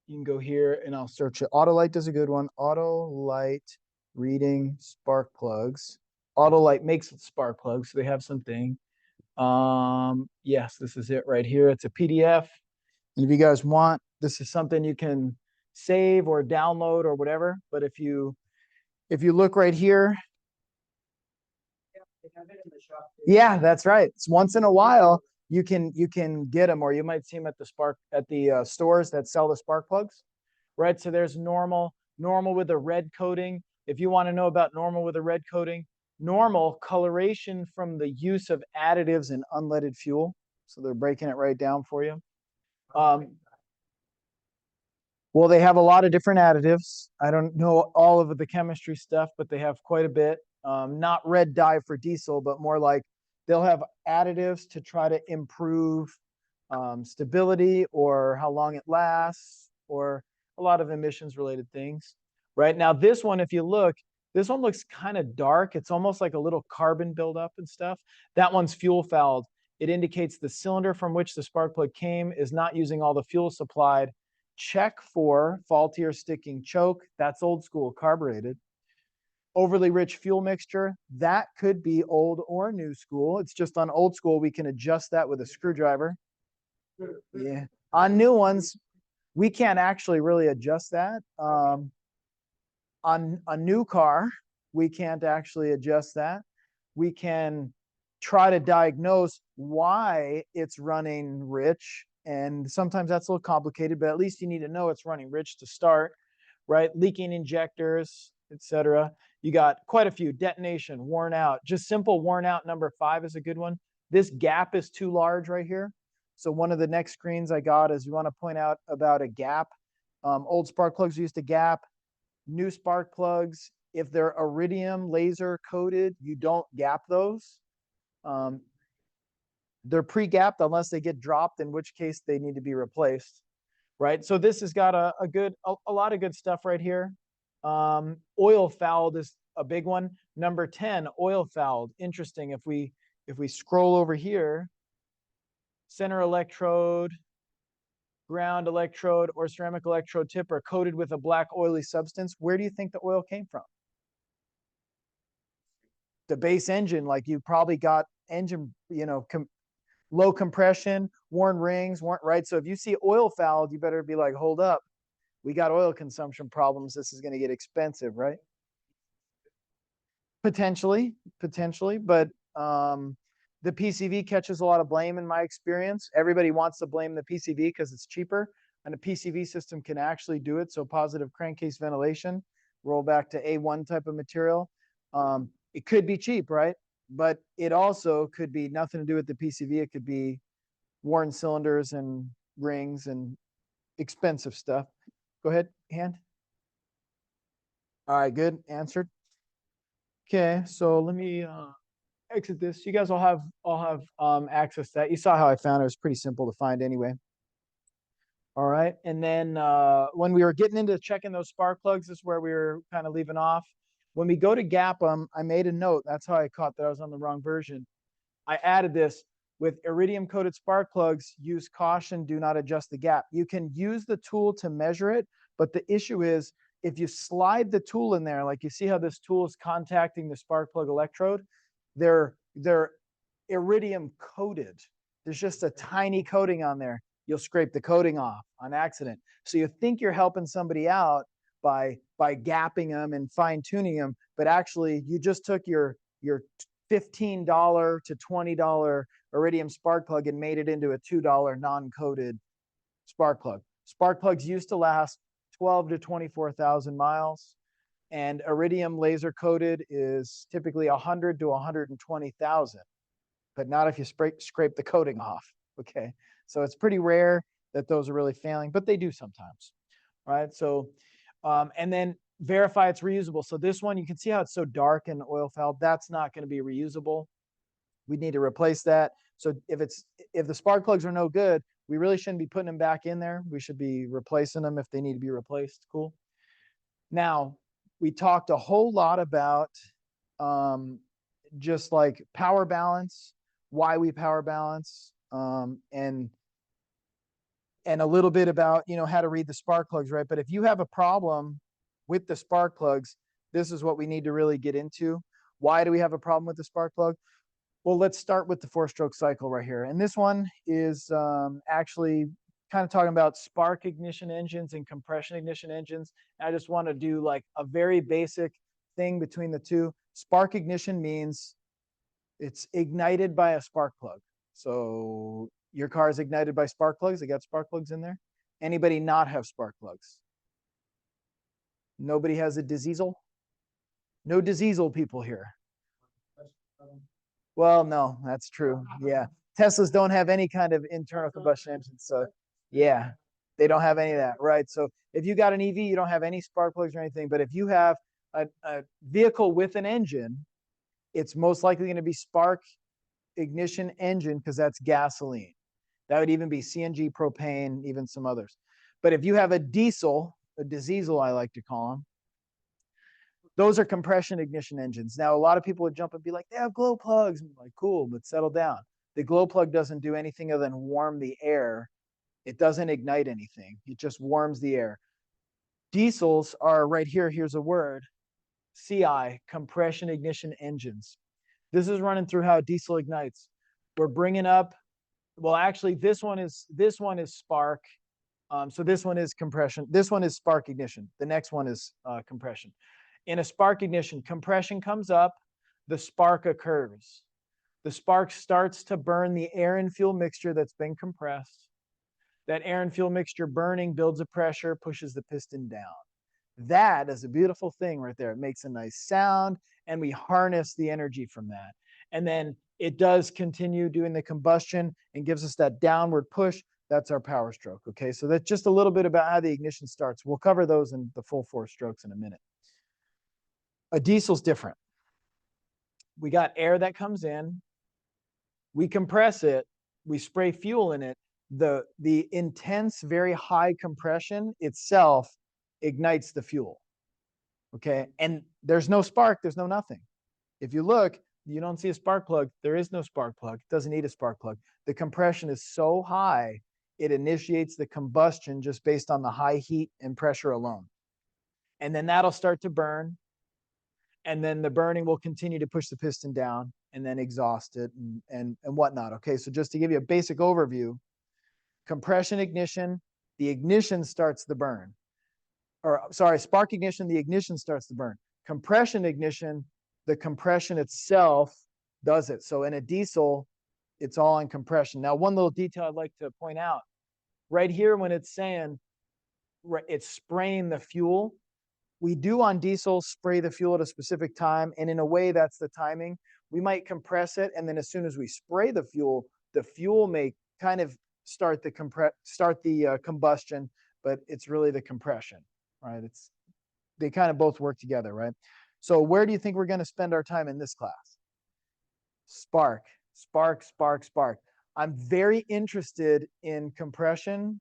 you can go here and I'll search it. Autolite does a good one. Autolite reading spark plugs. Autolite makes spark plugs, so they have something. Yes, this is it right here. It's a PDF. And if you guys want, this is something you can save or download or whatever. But if you look right here, yeah, that's right. It's once in a while you can get them, or you might see them at the stores that sell the spark plugs, right? So there's normal with a red coating. If you want to know about normal with a red coating, normal coloration from the use of additives in unleaded fuel. So they're breaking it right down for you. Well, they have a lot of different additives. I don't know all of the chemistry stuff, but they have quite a bit. Not red dye for diesel, but more like they'll have additives to try to improve stability or how long it lasts, or a lot of emissions related things. Right now, this one, if you look, this one looks kind of dark. It's almost like a little carbon buildup and stuff. That one's fuel fouled. It indicates the cylinder from which the spark plug came is not using all the fuel supplied. Check for faulty or sticking choke. That's old school carbureted. overly rich fuel mixture, that could be old or new school. It's just on old school, we can adjust that with a screwdriver. Yeah. On new ones, we can't actually really adjust that. On a new car, we can't actually adjust that. We can try to diagnose why it's running rich. And sometimes that's a little complicated, but at least you need to know it's running rich to start, right? Leaking injectors, etc. You got quite a few. Detonation, worn out. Just simple worn out number 5 is a good one. This gap is too large right here. So one of the next screens I got is you want to point out about a gap. Old spark plugs used to gap. New spark plugs, if they're iridium laser coated, you don't gap those. They're pre-gapped unless they get dropped, in which case they need to be replaced, right? So this has got a lot of good stuff right here. Oil fouled is a big one. Number 10, oil fouled. Interesting. If we scroll over here, center electrode, ground electrode, or ceramic electrode tip are coated with a black oily substance. Where do you think the oil came from? The base engine. Like you probably got engine, low compression, worn rings, weren't right. So if you see oil fouled, you better be like, hold up, we got oil consumption problems. This is going to get expensive, right? Potentially, but the PCV catches a lot of blame in my experience. Everybody wants to blame the PCV because it's cheaper, and a PCV system can actually do it. So positive crankcase ventilation, roll back to A1 type of material. It could be cheap, right? But it also could be nothing to do with the PCV. It could be worn cylinders and rings and expensive stuff. Go ahead, hand. All right, good. Answered. Okay, so let me exit this. You guys all have access to that. You saw how I found it. It was pretty simple to find anyway. All right, and then when we were getting into checking those spark plugs, this is where we were kind of leaving off. When we go to gap them, I made a note. That's how I caught that I was on the wrong version. I added this with iridium coated spark plugs. Use caution. Do not adjust the gap. You can use the tool to measure it, but the issue is if you slide the tool in there, like you see how this tool is contacting the spark plug electrode, they're iridium coated. There's just a tiny coating on there. You'll scrape the coating off on accident. So you think you're helping somebody out by gapping them and fine tuning them, but actually you just took your $15 to $20 iridium spark plug and made it into a $2 non-coated spark plug. Spark plugs used to last 12 to 24,000 miles, and iridium laser coated is typically 100 to 120,000, but not if you scrape the coating off. Okay, so it's pretty rare that those are really failing, but they do sometimes. All right, so and then verify it's reusable. So this one, you can see how it's so dark and oil fouled. That's not going to be reusable. We need to replace that. So if the spark plugs are no good, we really shouldn't be putting them back in there. We should be replacing them if they need to be replaced. Cool. Now, we talked a whole lot about just like power balance, why we power balance, and a little bit about, how to read the spark plugs, right? But if you have a problem with the spark plugs, this is what we need to really get into. Why do we have a problem with the spark plug? Well, let's start with the 4-stroke cycle right here. And this one is actually kind of talking about spark ignition engines and compression ignition engines. And I just want to do like a very basic thing between the two. Spark ignition means it's ignited by a spark plug. So your car is ignited by spark plugs. They got spark plugs in there. Anybody not have spark plugs? Nobody has a diesel? No diesel people here. Well, no, that's true. Yeah. Teslas don't have any kind of internal combustion engine. So yeah, they don't have any of that. Right. So if you got an EV, you don't have any spark plugs or anything. But if you have a vehicle with an engine, it's most likely going to be spark ignition engine because that's gasoline. That would even be CNG, propane, even some others. But if you have a diesel I like to call them, those are compression ignition engines. Now, a lot of people would jump and be like, they have glow plugs. I'm like, cool, but settle down. The glow plug doesn't do anything other than warm the air. It doesn't ignite anything. It just warms the air. Diesels are right here. Here's a word. CI, compression ignition engines. This is running through how diesel ignites. We're bringing up, well, actually, this one is spark. So this one is compression. This one is spark ignition. The next one is compression. In a spark ignition, compression comes up, the spark occurs. The spark starts to burn the air and fuel mixture that's been compressed. That air and fuel mixture burning builds a pressure, pushes the piston down. That is a beautiful thing right there. It makes a nice sound, and we harness the energy from that. And then it does continue doing the combustion and gives us that downward push. That's our power stroke. Okay, so that's just a little bit about how the ignition starts. We'll cover those in the full 4 strokes in a minute. A diesel's different. We got air that comes in, we compress it, we spray fuel in it. The intense, very high compression itself ignites the fuel. Okay, and there's no spark, there's no nothing. If you look, you don't see a spark plug. There is no spark plug. It doesn't need a spark plug. The compression is so high, it initiates the combustion just based on the high heat and pressure alone. And then that'll start to burn. And then the burning will continue to push the piston down and then exhaust it and whatnot. Okay, so just to give you a basic overview, compression ignition, the ignition starts the burn. Or sorry, spark ignition, the ignition starts the burn. Compression ignition, the compression itself does it. So in a diesel, it's all on compression. Now, one little detail I'd like to point out, right here when it's saying it's spraying the fuel, we do on diesel spray the fuel at a specific time, and in a way that's the timing. We might compress it, and then as soon as we spray the fuel may kind of start the combustion, but it's really the compression, right? They kind of both work together, right? So where do you think we're going to spend our time in this class? Spark, spark, spark, spark. I'm very interested in compression,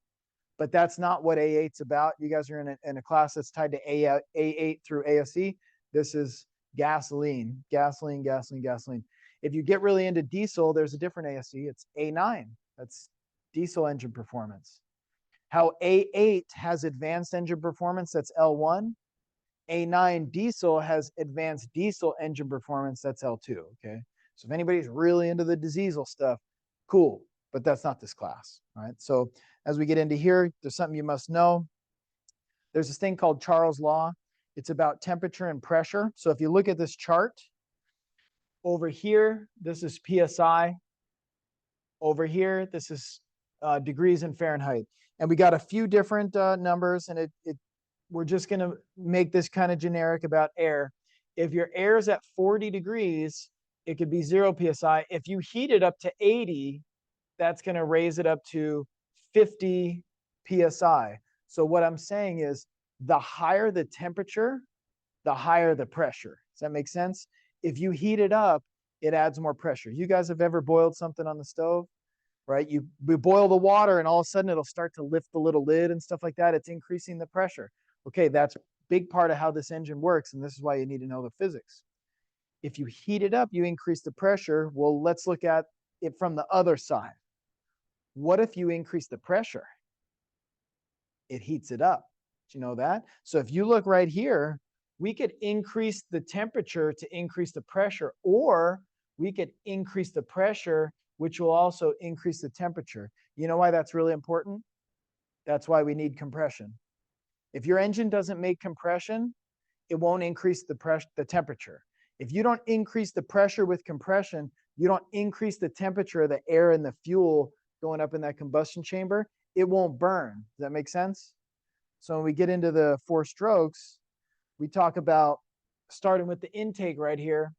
but that's not what A8's about. You guys are in a class that's tied to A8 through ASE. This is gasoline, gasoline, gasoline, gasoline. If you get really into diesel, there's a different ASE. It's A9. That's diesel engine performance. How A8 has advanced engine performance, that's L1. A9 diesel has advanced diesel engine performance, that's L2, okay? So if anybody's really into the diesel stuff, cool, but that's not this class, all right? So as we get into here, there's something you must know. There's this thing called Charles' law. It's about temperature and pressure. So if you look at this chart, over here, this is PSI. Over here, this is degrees in Fahrenheit. And we got a few different numbers, and we're just going to make this kind of generic about air. If your air is at 40 degrees, it could be 0 PSI. If you heat it up to 80, that's going to raise it up to 50 PSI. So what I'm saying is the higher the temperature, the higher the pressure. Does that make sense? If you heat it up, it adds more pressure. You guys have ever boiled something on the stove, right? You boil the water and all of a sudden it'll start to lift the little lid and stuff like that. It's increasing the pressure. Okay, that's a big part of how this engine works, and this is why you need to know the physics. If you heat it up, you increase the pressure. Well, let's look at it from the other side. What if you increase the pressure? It heats it up. Do you know that? So if you look right here, we could increase the temperature to increase the pressure, or we could increase the pressure, which will also increase the temperature. You know why that's really important? That's why we need compression. If your engine doesn't make compression, it won't increase the temperature. If you don't increase the pressure with compression, you don't increase the temperature of the air and the fuel going up in that combustion chamber, it won't burn. Does that make sense? So when we get into the 4 strokes, we talk about starting with the intake right here.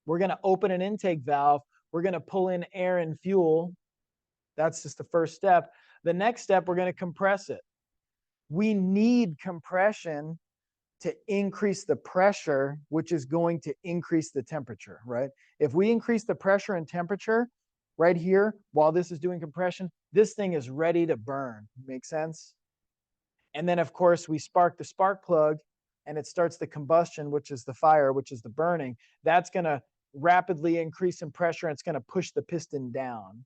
We're going to open an intake valve. We're going to pull in air and fuel. That's just the first step. The next step, we're going to compress it. We need compression to increase the pressure, which is going to increase the temperature, right? If we increase the pressure and temperature right here, while this is doing compression, this thing is ready to burn. Make sense? And then, of course, we spark the spark plug, and it starts the combustion, which is the fire, which is the burning. That's going to rapidly increase in pressure, and it's going to push the piston down.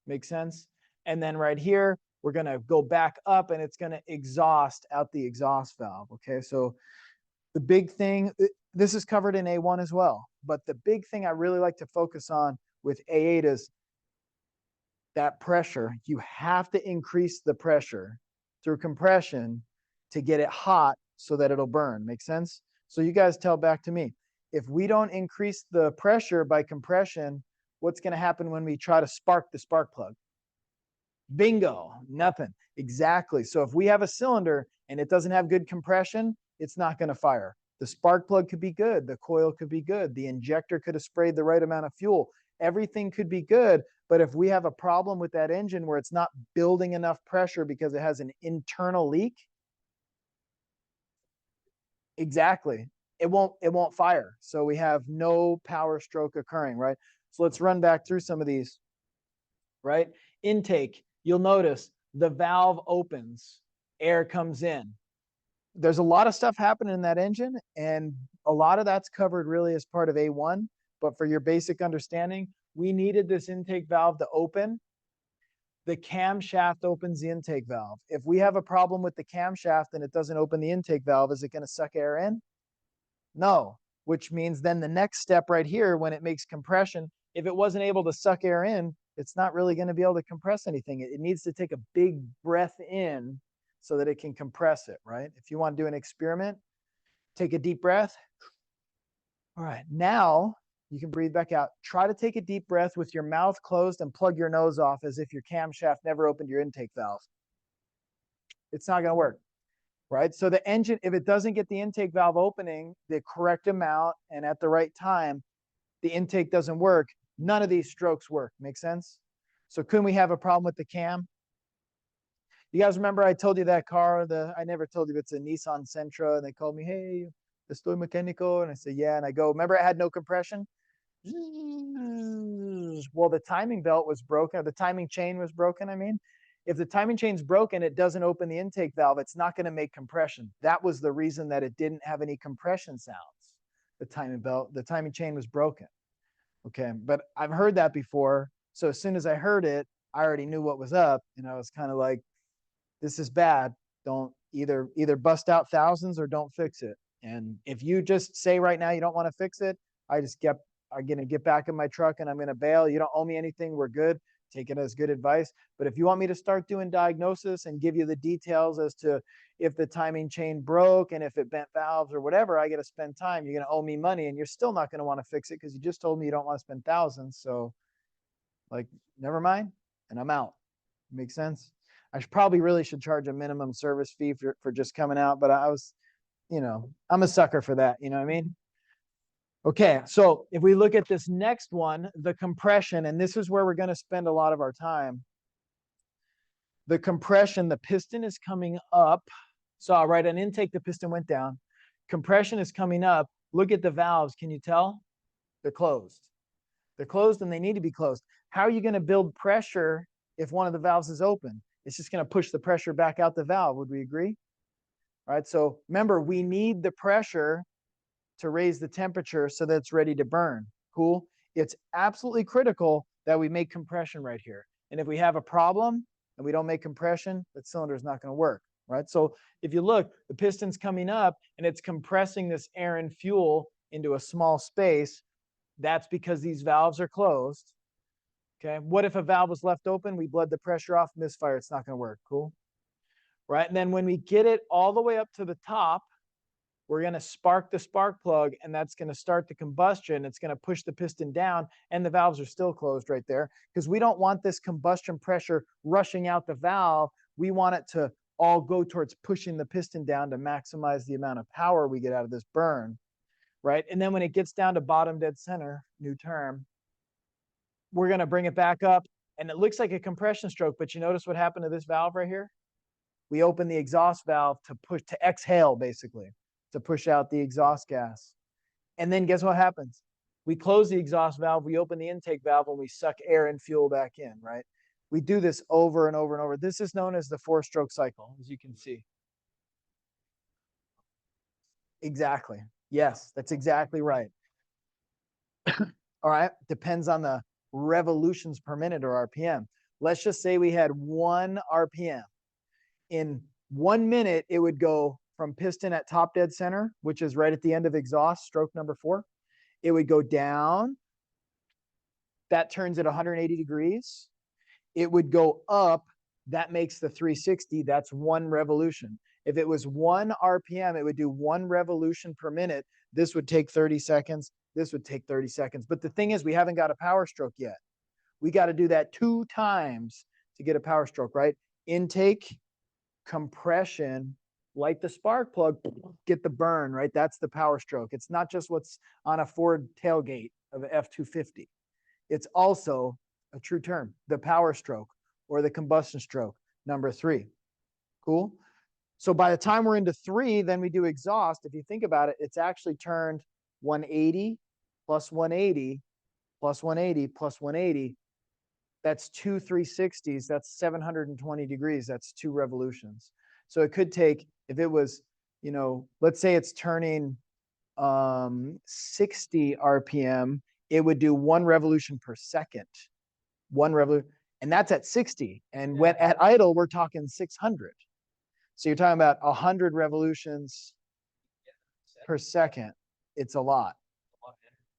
Make sense? And then right here, we're going to go back up, and it's going to exhaust out the exhaust valve. Okay, so The big thing, this is covered in A1 as well, but the big thing I really like to focus on with A8 is that pressure. You have to increase the pressure through compression to get it hot so that it'll burn. Make sense? So you guys tell back to me. If we don't increase the pressure by compression, what's going to happen when we try to spark the spark plug? Bingo, nothing. Exactly. So if we have a cylinder and it doesn't have good compression, it's not going to fire. The spark plug could be good. The coil could be good. The injector could have sprayed the right amount of fuel. Everything could be good. But if we have a problem with that engine where it's not building enough pressure because it has an internal leak, exactly, it won't fire. So we have no power stroke occurring, right? So let's run back through some of these, right? Intake, you'll notice the valve opens, air comes in. There's a lot of stuff happening in that engine, and a lot of that's covered really as part of A1. But for your basic understanding, we needed this intake valve to open. The camshaft opens the intake valve. If we have a problem with the camshaft and it doesn't open the intake valve, is it going to suck air in? No, which means then the next step right here, when it makes compression, if it wasn't able to suck air in, it's not really going to be able to compress anything. It needs to take a big breath in so that it can compress it, right? If you want to do an experiment, take a deep breath. All right, now you can breathe back out. Try to take a deep breath with your mouth closed and plug your nose off as if your camshaft never opened your intake valve. It's not going to work, right? So the engine, if it doesn't get the intake valve opening the correct amount and at the right time, the intake doesn't work. None of these strokes work. Make sense? So couldn't we have a problem with the cam? You guys remember I told you that car, I never told you it's a Nissan Sentra, and they called me, hey, estoy mecánico. And I said, yeah. And I go, remember it had no compression? Well, the timing belt was broken, or the timing chain was broken, I mean. If the timing chain's broken, it doesn't open the intake valve. It's not going to make compression. That was the reason that it didn't have any compression sounds. The timing belt, the timing chain was broken. Okay, but I've heard that before. So as soon as I heard it, I already knew what was up, and I was kind of like, this is bad. Don't either bust out thousands or don't fix it. And if you just say right now you don't want to fix it, I'm going to get back in my truck and I'm going to bail. You don't owe me anything. We're good. Take it as good advice. But if you want me to start doing diagnosis and give you the details as to if the timing chain broke and if it bent valves or whatever, I got to spend time. You're going to owe me money, and you're still not going to want to fix it because you just told me you don't want to spend thousands. So, like, never mind, and I'm out. Makes sense? I probably really should charge a minimum service fee for just coming out, but I was, I'm a sucker for that. You know what I mean? Okay, so if we look at this next one, the compression, and this is where we're going to spend a lot of our time. The compression, the piston is coming up. So I'll write an intake, the piston went down. Compression is coming up. Look at the valves. Can you tell? They're closed. They're closed and they need to be closed. How are you going to build pressure if one of the valves is open? It's just going to push the pressure back out the valve. Would we agree? All right, so remember, we need the pressure to raise the temperature so that it's ready to burn. Cool? It's absolutely critical that we make compression right here. And if we have a problem and we don't make compression, that cylinder is not going to work, right? So if you look, the piston's coming up and it's compressing this air and fuel into a small space. That's because these valves are closed. Okay, what if a valve was left open? We bled the pressure off, misfire. It's not going to work. Cool? Right? And then when we get it all the way up to the top, we're going to spark the spark plug, and that's going to start the combustion. It's going to push the piston down, and the valves are still closed right there because we don't want this combustion pressure rushing out the valve. We want it to all go towards pushing the piston down to maximize the amount of power we get out of this burn, right? And then when it gets down to bottom dead center, new term, we're going to bring it back up, and it looks like a compression stroke, but you notice what happened to this valve right here? We open the exhaust valve to exhale, basically, to push out the exhaust gas. And then guess what happens? We close the exhaust valve, we open the intake valve, and we suck air and fuel back in, right? We do this over and over and over. This is known as the 4-stroke cycle, as you can see. Exactly. Yes, that's exactly right. All right. Depends on the revolutions per minute or RPM. Let's just say we had 1 RPM. In 1 minute, it would go from piston at top dead center, which is right at the end of exhaust, stroke number 4. It would go down. That turns at 180 degrees. It would go up. That makes the 360. That's 1 revolution. If it was 1 RPM, it would do 1 revolution per minute. This would take 30 seconds. This would take 30 seconds. But the thing is, we haven't got a power stroke yet. We got to do that 2 times to get a power stroke, right? Intake, compression, light the spark plug, get the burn, right? That's the power stroke. It's not just what's on a Ford tailgate of an F-250. It's also a true term, the power stroke or the combustion stroke, number 3. Cool? So by the time we're into 3, then we do exhaust. If you think about it, it's actually turned 180 plus 180 plus 180 plus 180. That's 2 360s. That's 720 degrees. That's 2 revolutions. So it could take, if it was, you know, let's say it's turning 60 RPM, it would do 1 revolution per second. 1 revolution. And that's at 60. And when at idle, we're talking 600. So you're talking about 100 revolutions per second. It's a lot.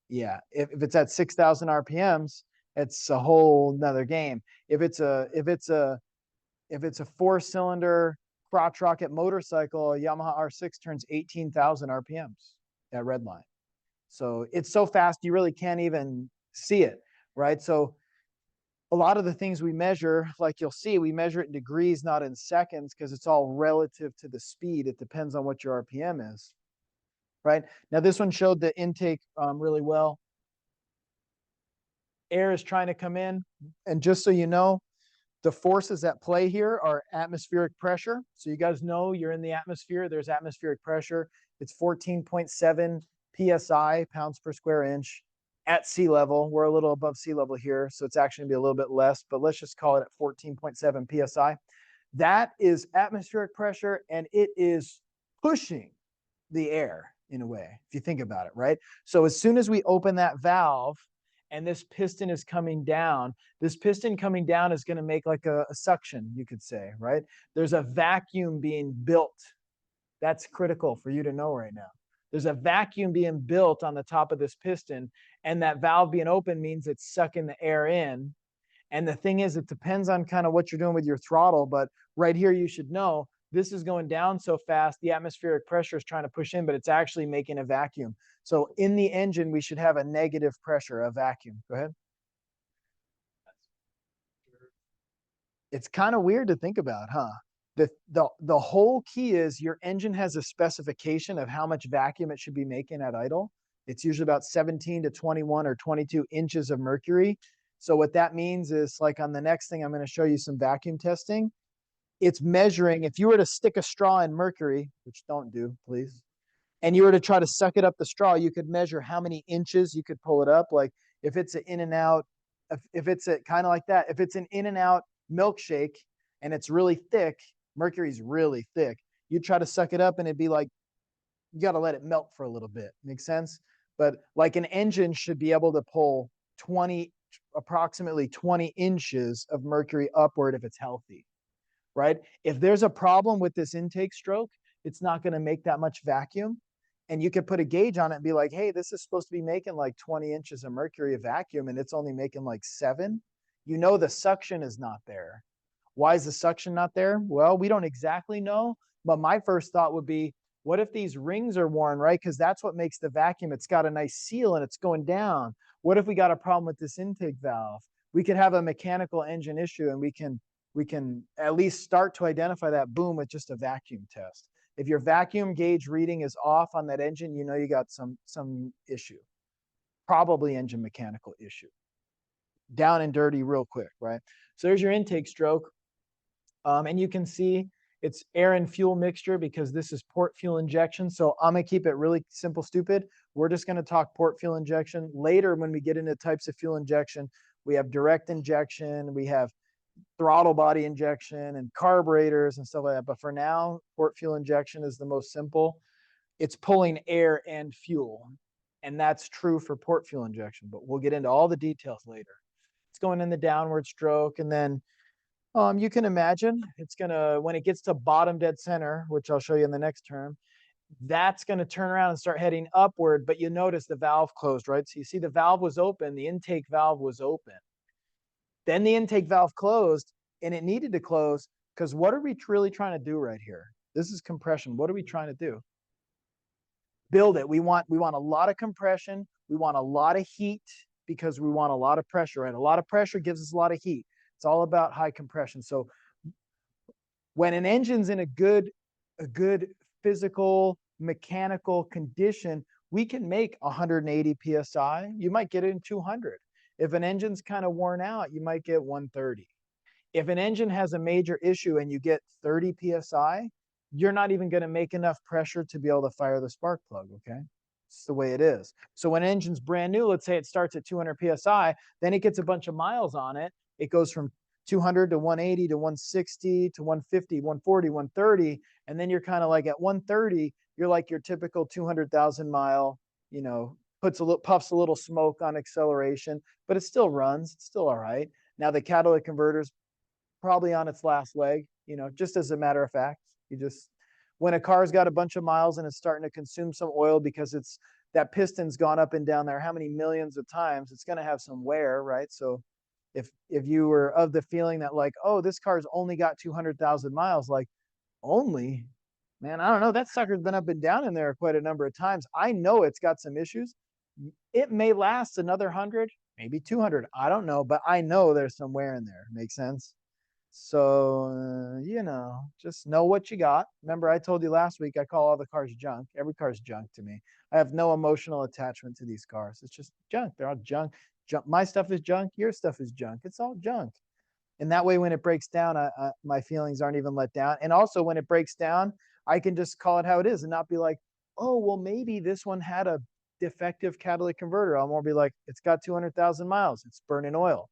Yeah. If it's at 6,000 RPMs, it's a whole nother game. If it's a 4-cylinder crotch rocket motorcycle, a Yamaha R6 turns 18,000 RPMs at redline. So it's so fast you really can't even see it, right? So a lot of the things we measure, like you'll see, we measure it in degrees, not in seconds, because it's all relative to the speed. It depends on what your RPM is, right? Now this one showed the intake really well. Air is trying to come in, and just so you know, the forces at play here are atmospheric pressure. So you guys know you're in the atmosphere. There's atmospheric pressure. It's 14.7 PSI, pounds per square inch, at sea level. We're a little above sea level here, so it's actually going to be a little bit less, but let's just call it at 14.7 PSI. That is atmospheric pressure, and it is pushing the air in a way, if you think about it, right? So as soon as we open that valve, and this piston is coming down, this piston coming down is going to make like a suction, you could say, right? There's a vacuum being built. That's critical for you to know right now. There's a vacuum being built on the top of this piston, and that valve being open means it's sucking the air in. And the thing is, it depends on kind of what you're doing with your throttle, but right here you should know this is going down so fast, the atmospheric pressure is trying to push in, but it's actually making a vacuum. So in the engine, we should have a negative pressure, a vacuum. Go ahead. It's kind of weird to think about, huh? The whole key is your engine has a specification of how much vacuum it should be making at idle. It's usually about 17 to 21 or 22 inches of mercury. So what that means is, like on the next thing, I'm going to show you some vacuum testing. It's measuring, if you were to stick a straw in mercury, which don't do, please, and you were to try to suck it up the straw, you could measure how many inches you could pull it up. Like if it's an in and out, if it's a kind of like that, if it's an in and out milkshake and it's really thick, mercury's really thick, you try to suck it up and it'd be like, you got to let it melt for a little bit. Make sense? But like an engine should be able to pull approximately 20 inches of mercury upward if it's healthy, right? If there's a problem with this intake stroke, it's not going to make that much vacuum. And you could put a gauge on it and be like, hey, this is supposed to be making like 20 inches of mercury of vacuum, and it's only making like 7. You know the suction is not there. Why is the suction not there? Well, we don't exactly know, but my first thought would be, what if these rings are worn, right? Because that's what makes the vacuum. It's got a nice seal and it's going down. What if we got a problem with this intake valve? We could have a mechanical engine issue, and we can at least start to identify that, boom, with just a vacuum test. If your vacuum gauge reading is off on that engine, you know you got some issue, probably engine mechanical issue. Down and dirty real quick, right? So there's your intake stroke. And you can see it's air and fuel mixture because this is port fuel injection. So I'm going to keep it really simple, stupid. We're just going to talk port fuel injection. Later, when we get into types of fuel injection, we have direct injection, we have throttle body injection and carburetors and stuff like that. But for now, port fuel injection is the most simple. It's pulling air and fuel. And that's true for port fuel injection, but we'll get into all the details later. It's going in the downward stroke. And then You can imagine it's gonna, when it gets to bottom dead center, which I'll show you in the next term, that's gonna turn around and start heading upward, but you notice the valve closed, right? So you see the valve was open, the intake valve was open. Then the intake valve closed, and it needed to close because what are we really trying to do right here? This is compression. What are we trying to do? Build it. We want a lot of compression. We want a lot of heat because we want a lot of pressure, right? A lot of pressure gives us a lot of heat. It's all about high compression. So when an engine's in a good physical mechanical condition, we can make 180 psi. You might get it in 200. If an engine's kind of worn out, you might get 130. If an engine has a major issue and you get 30 psi, you're not even going to make enough pressure to be able to fire the spark plug, okay? It's the way it is. So when an engine's brand new, let's say it starts at 200 psi, then it gets a bunch of miles on it. It goes from 200 to 180 to 160 to 150, 140, 130, and then you're kind of like at 130, you're like your typical 200,000 mile, you know, puffs a little smoke on acceleration, but it still runs. It's still all right. Now the catalytic converter's probably on its last leg, you know, just as a matter of fact. You just, when a car's got a bunch of miles and it's starting to consume some oil because it's, that piston's gone up and down there how many millions of times, it's going to have some wear, right? So if you were of the feeling that like, oh, this car's only got 200,000 miles, like only, man, I don't know, that sucker's been up and down in there quite a number of times. I know it's got some issues. It may last another 100, maybe 200. I don't know, but I know there's some wear in there. Makes sense? So, you know, just know what you got. Remember, I told you last week, I call all the cars junk. Every car's junk to me. I have no emotional attachment to these cars. It's just junk. They're all junk. My stuff is junk. Your stuff is junk. It's all junk. And that way, when it breaks down, my feelings aren't even let down. And also, when it breaks down, I can just call it how it is and not be like, oh, well, maybe this one had a defective catalytic converter. I'll more be like, it's got 200,000 miles. It's burning oil.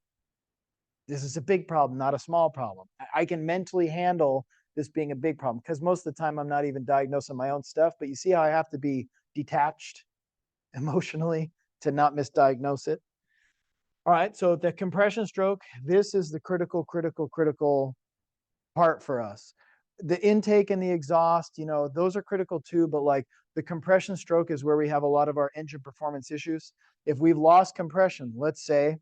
This is a big problem, not a small problem. I can mentally handle this being a big problem because most of the time I'm not even diagnosing my own stuff. But you see how I have to be detached emotionally to not misdiagnose it. All right, so the compression stroke, this is the critical part for us. The intake and the exhaust, you know, those are critical too, but like the compression stroke is where we have a lot of our engine performance issues. If we've lost compression, let's say,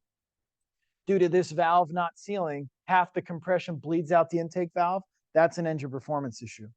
due to this valve not sealing, half the compression bleeds out the intake valve, that's an engine performance issue.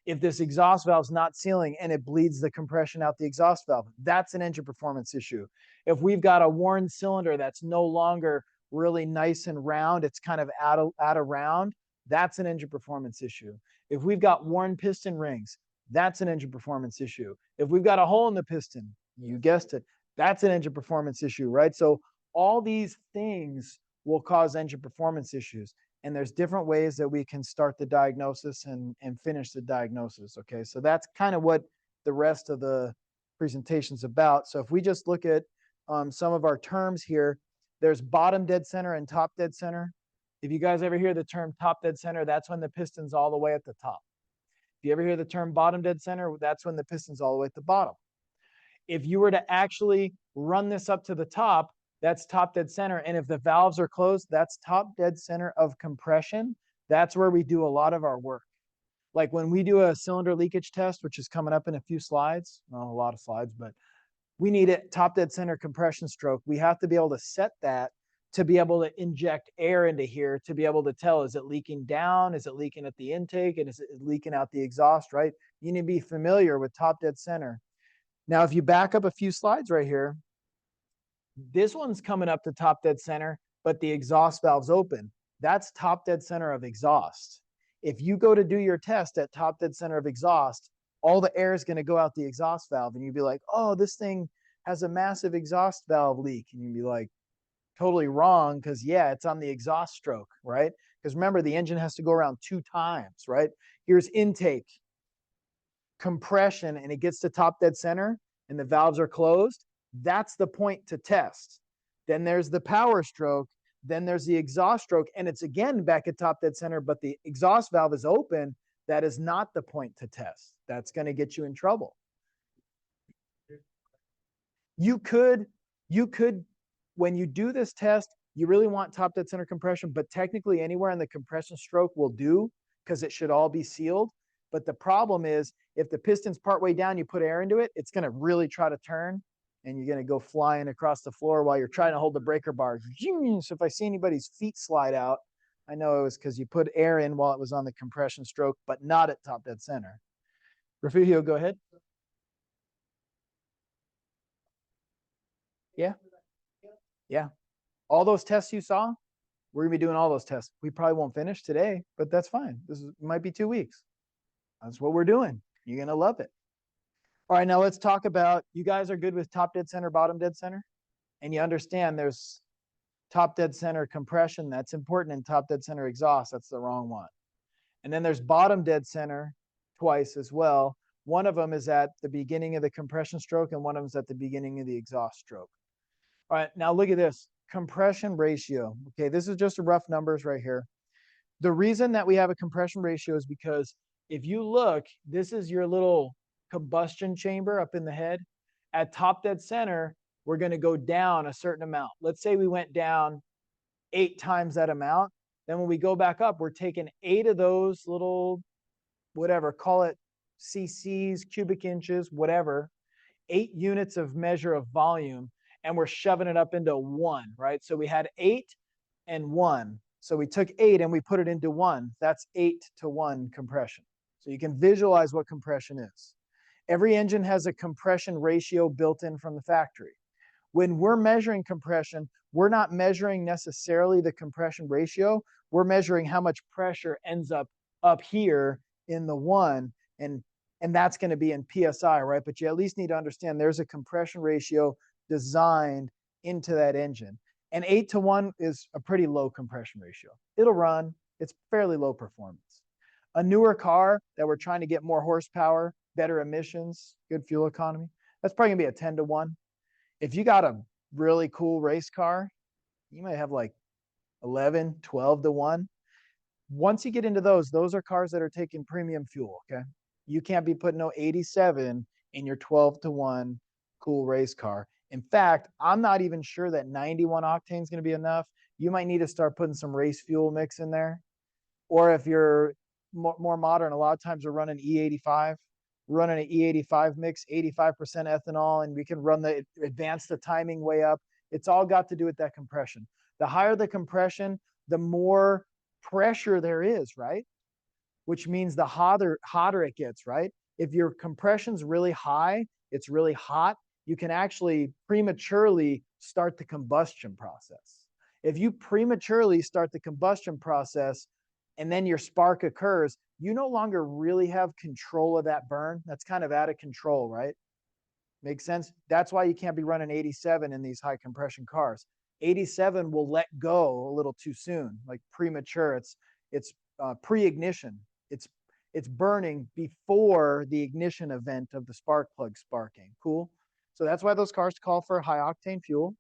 If this exhaust valve is not sealing and it bleeds the compression out the exhaust valve, that's an engine performance issue. If we've got a worn cylinder that's no longer really nice and round, it's kind of out of round, that's an engine performance issue. If we've got worn piston rings, that's an engine performance issue. If we've got a hole in the piston, you guessed it, that's an engine performance issue, right? So all these things will cause engine performance issues. And there's different ways that we can start the diagnosis and finish the diagnosis. Okay, so that's kind of what the rest of the presentation's about. So if we just look at some of our terms here, there's bottom dead center and top dead center. If you guys ever hear the term top dead center, that's when the piston's all the way at the top. If you ever hear the term bottom dead center, that's when the piston's all the way at the bottom. If you were to actually run this up to the top, that's top dead center. And if the valves are closed, that's top dead center of compression. That's where we do a lot of our work. Like when we do a cylinder leakage test, which is coming up in a few slides, not a lot of slides, but we need it top dead center compression stroke. We have to be able to set that to be able to inject air into here to be able to tell, is it leaking down? Is it leaking at the intake? And is it leaking out the exhaust, right? You need to be familiar with top dead center. Now, if you back up a few slides right here, this one's coming up to top dead center, but the exhaust valve's open. That's top dead center of exhaust. If you go to do your test at top dead center of exhaust, all the air is going to go out the exhaust valve. And you'd be like, oh, this thing has a massive exhaust valve leak. And you'd be like, totally wrong, because yeah, it's on the exhaust stroke, right? Because remember, the engine has to go around 2 times, right? Here's intake, compression, and it gets to top dead center and the valves are closed. That's the point to test. Then there's the power stroke. Then there's the exhaust stroke. And it's again back at top dead center, but the exhaust valve is open. That is not the point to test. That's going to get you in trouble. You could, when you do this test, You really want top dead center compression, but technically anywhere in the compression stroke will do because it should all be sealed. But the problem is if the piston's partway down, you put air into it, it's going to really try to turn and you're going to go flying across the floor while you're trying to hold the breaker bar. So if I see anybody's feet slide out, I know it was because you put air in while it was on the compression stroke, but not at top dead center. Refugio, go ahead. Yeah. Yeah. All those tests you saw, we're going to be doing all those tests. We probably won't finish today, but that's fine. Might be 2 weeks. That's what we're doing. You're going to love it. All right, now let's talk about, you guys are good with top dead center, bottom dead center? And you understand there's top dead center compression. That's important in top dead center exhaust. That's the wrong one. And then there's bottom dead center twice as well. One of them is at the beginning of the compression stroke and one of them is at the beginning of the exhaust stroke. All right, now look at this. Compression ratio. Okay, this is just rough numbers right here. The reason that we have a compression ratio is because if you look, this is your little combustion chamber up in the head. At top dead center, we're going to go down a certain amount. Let's say we went down 8 times that amount. Then when we go back up, we're taking 8 of those little, whatever, call it cc's, cubic inches, whatever, 8 units of measure of volume, and we're shoving it up into 1, right? So we had 8 and 1. So we took 8 and we put it into 1. That's 8-to-1 compression. So you can visualize what compression is. Every engine has a compression ratio built in from the factory. When we're measuring compression, we're not measuring necessarily the compression ratio. We're measuring how much pressure ends up here in the 1, and that's going to be in PSI, right? But you at least need to understand there's a compression ratio designed into that engine. And 8-to-1 is a pretty low compression ratio. It'll run. It's fairly low performance. A newer car that we're trying to get more horsepower, better emissions, good fuel economy, that's probably going to be a 10-to-1. If you got a really cool race car, you might have like 11, 12-to-1. Once you get into those are cars that are taking premium fuel, okay? You can't be putting no 87 in your 12-to-1 cool race car. In fact, I'm not even sure that 91 octane is going to be enough. You might need to start putting some race fuel mix in there. Or if you're more modern, a lot of times we're running E85. We're running an E85 mix, 85% ethanol, and we can advance the timing way up. It's all got to do with that compression. The higher the compression, the more pressure there is, right? Which means the hotter it gets, right? If your compression's really high, it's really hot, you can actually prematurely start the combustion process. If you prematurely start the combustion process and then your spark occurs, you no longer really have control of that burn. That's kind of out of control, right? Makes sense? That's why you can't be running 87 in these high compression cars. 87 will let go a little too soon, like premature. It's pre-ignition. It's burning before the ignition event of the spark plug sparking. Cool. So that's why those cars call for high octane fuel.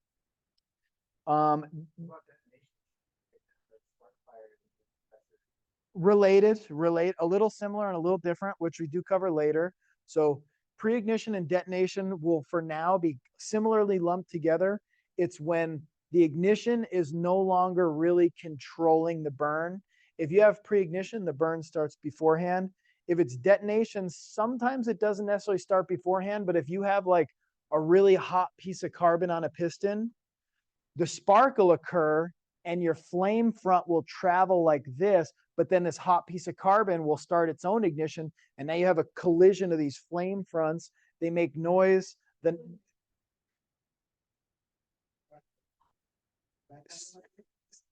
Relate a little similar and a little different, which we do cover later. So pre-ignition and detonation will for now be similarly lumped together. It's when the ignition is no longer really controlling the burn. If you have pre-ignition, the burn starts beforehand. If it's detonation, sometimes it doesn't necessarily start beforehand, but if you have like a really hot piece of carbon on a piston, the spark will occur and your flame front will travel like this, but then this hot piece of carbon will start its own ignition, and now you have a collision of these flame fronts. They make noise. Then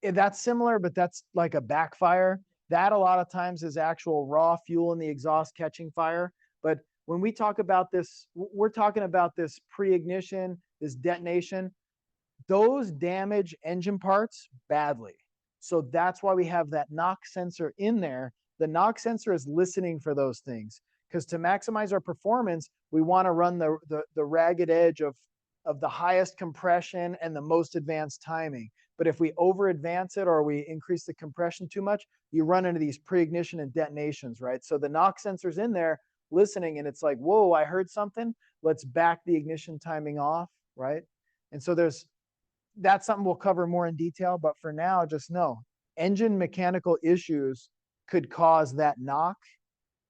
that's similar, but that's like a backfire. That a lot of times is actual raw fuel in the exhaust catching fire. But when we talk about this, we're talking about this pre-ignition, this detonation. Those damage engine parts badly. So that's why we have that knock sensor in there. The knock sensor is listening for those things, because to maximize our performance, we want to run the ragged edge of the highest compression and the most advanced timing. But if we over advance it or we increase the compression too much, you run into these pre-ignition and detonations, right? So the knock sensor's in there listening, and it's like, whoa, I heard something. Let's back the ignition timing off, right? And so there's that's something we'll cover more in detail, but for now, just know engine mechanical issues could cause that knock,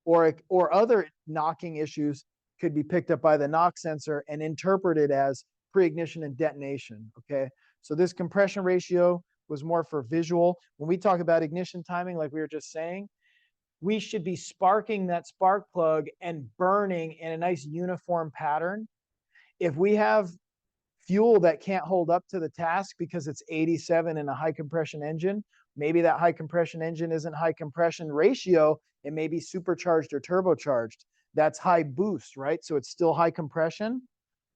or other knocking issues could be picked up by the knock sensor and interpreted as pre-ignition and detonation. Okay, so this compression ratio was more for visual. When we talk about ignition timing, like we were just saying, we should be sparking that spark plug and burning in a nice uniform pattern. If we have fuel that can't hold up to the task because it's 87 in a high compression engine, maybe that high compression engine isn't high compression ratio, it may be supercharged or turbocharged. That's high boost, right? So it's still high compression,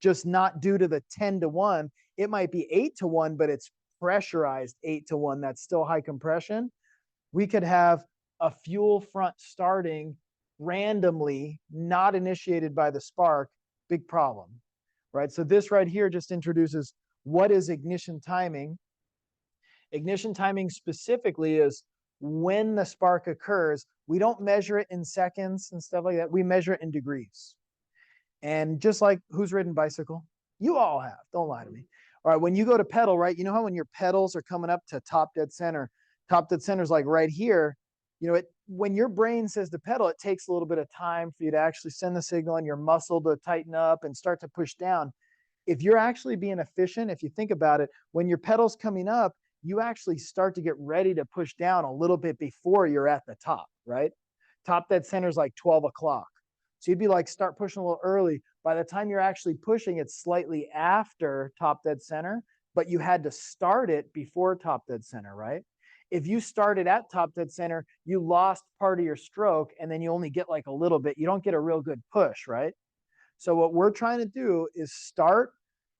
just not due to the 10-to-1. It might be 8-to-1, but it's pressurized 8-to-1. That's still high compression. We could have a fuel front starting randomly, not initiated by the spark. Big problem, right? So this right here just introduces what is ignition timing. Ignition timing specifically is when the spark occurs. We don't measure it in seconds and stuff like that. We measure it in degrees. And just like, who's ridden bicycle? You all have. Don't lie to me. All right, when you go to pedal, right, you know how when your pedals are coming up to top dead center is like right here. You know, when your brain says to pedal, it takes a little bit of time for you to actually send the signal and your muscle to tighten up and start to push down. If you're actually being efficient, if you think about it, when your pedal's coming up, you actually start to get ready to push down a little bit before you're at the top, right? Top dead center is like 12 o'clock. So you'd be like, start pushing a little early. By the time you're actually pushing, it's slightly after top dead center, but you had to start it before top dead center, right? If you started at top dead center, you lost part of your stroke and then you only get like a little bit. You don't get a real good push, right? So what we're trying to do is start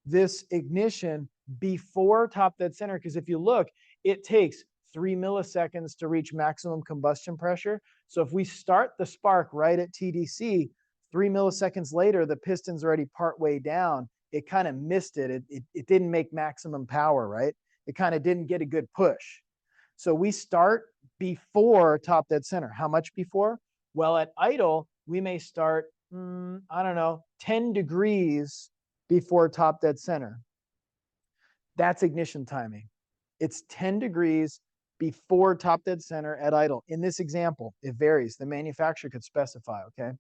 this ignition before top dead center, because if you look, it takes 3 milliseconds to reach maximum combustion pressure. So if we start the spark right at TDC, 3 milliseconds later, the piston's already partway down. It kind of missed it. It didn't make maximum power, right? It kind of didn't get a good push. So we start before top dead center. How much before? Well, at idle, we may start, I don't know, 10 degrees before top dead center. That's ignition timing. It's 10 degrees before top dead center at idle. In this example, it varies. The manufacturer could specify, okay?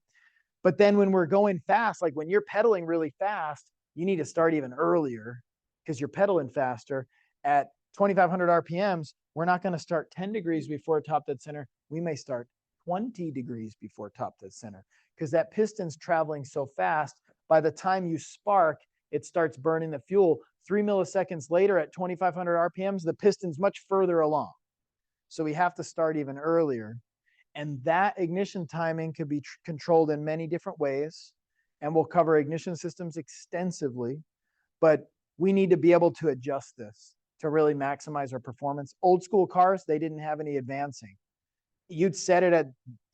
But then when we're going fast, like when you're pedaling really fast, you need to start even earlier because you're pedaling faster. At 2,500 RPMs, we're not going to start 10 degrees before top dead center. We may start 20 degrees before top dead center because that piston's traveling so fast. By the time you spark, it starts burning the fuel. 3 milliseconds later at 2,500 RPMs, the piston's much further along. So we have to start even earlier. And that ignition timing could be controlled in many different ways. And we'll cover ignition systems extensively. But we need to be able to adjust this to really maximize our performance. Old school cars, they didn't have any advancing. You'd set it at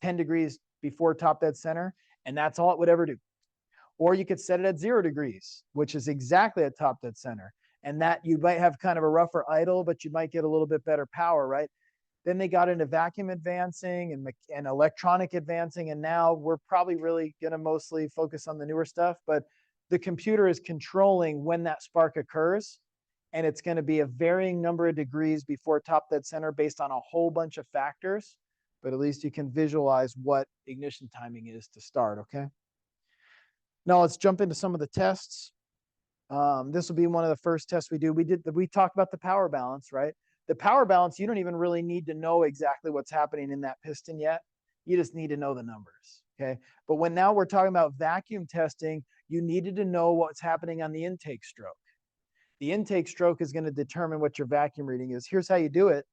10 degrees before top dead center, and that's all it would ever do. Or you could set it at 0 degrees, which is exactly at top dead center. And that you might have kind of a rougher idle, but you might get a little bit better power, right? Then they got into vacuum advancing and electronic advancing. And now we're probably really going to mostly focus on the newer stuff. But the computer is controlling when that spark occurs. And it's going to be a varying number of degrees before top dead center based on a whole bunch of factors. But at least you can visualize what ignition timing is to start, okay? Now let's jump into some of the tests. This will be one of the first tests we do. We talked about the power balance, right? The power balance, you don't even really need to know exactly what's happening in that piston yet. You just need to know the numbers, okay? But now we're talking about vacuum testing, you needed to know what's happening on the intake stroke. The intake stroke is going to determine what your vacuum reading is. Here's how you do it.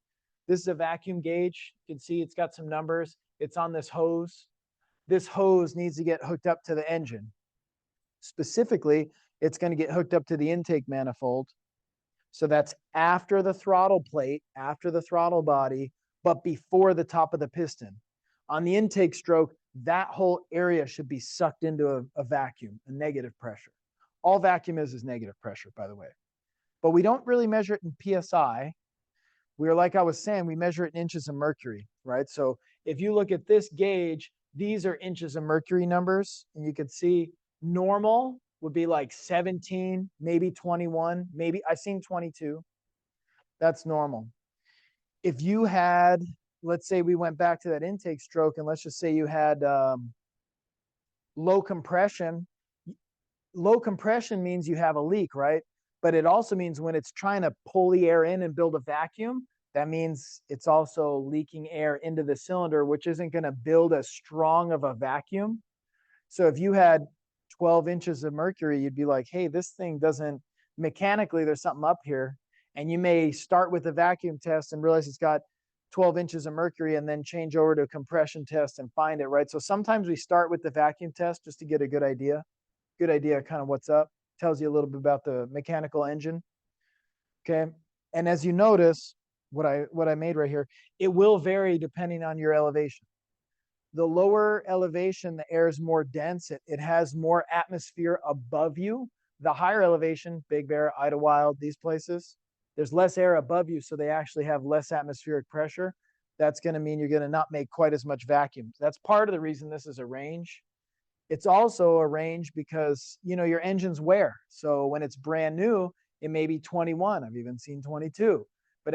This is a vacuum gauge. You can see it's got some numbers. It's on this hose. This hose needs to get hooked up to the engine. Specifically, it's going to get hooked up to the intake manifold. So that's after the throttle plate, after the throttle body, but before the top of the piston. On the intake stroke, that whole area should be sucked into a vacuum, a negative pressure. All vacuum is negative pressure, by the way. But we don't really measure it in PSI. We're, like I was saying, we measure it in inches of mercury, right? So if you look at this gauge, these are inches of mercury numbers, and you can see normal would be like 17, maybe 21, maybe I've seen 22. That's normal. If you had, let's say we went back to that intake stroke, and let's just say you had low compression. Low compression means you have a leak, right? But it also means when it's trying to pull the air in and build a vacuum, that means it's also leaking air into the cylinder, which isn't going to build as strong of a vacuum. So if you had 12 inches of mercury, you'd be like, hey, this thing doesn't, mechanically, there's something up here. And you may start with a vacuum test and realize it's got 12 inches of mercury and then change over to a compression test and find it, right? So sometimes we start with the vacuum test just to get a good idea kind of what's up. Tells you a little bit about the mechanical engine. Okay. And as you notice, what I made right here, it will vary depending on your elevation. The lower elevation, the air is more dense. It has more atmosphere above you. The higher elevation, Big Bear, Idlewild, these places, there's less air above you, so they actually have less atmospheric pressure. That's going to mean you're going to not make quite as much vacuum. That's part of the reason this is a range. It's also a range because, you know, your engines wear. So when it's brand new, it may be 21. I've even seen 22. But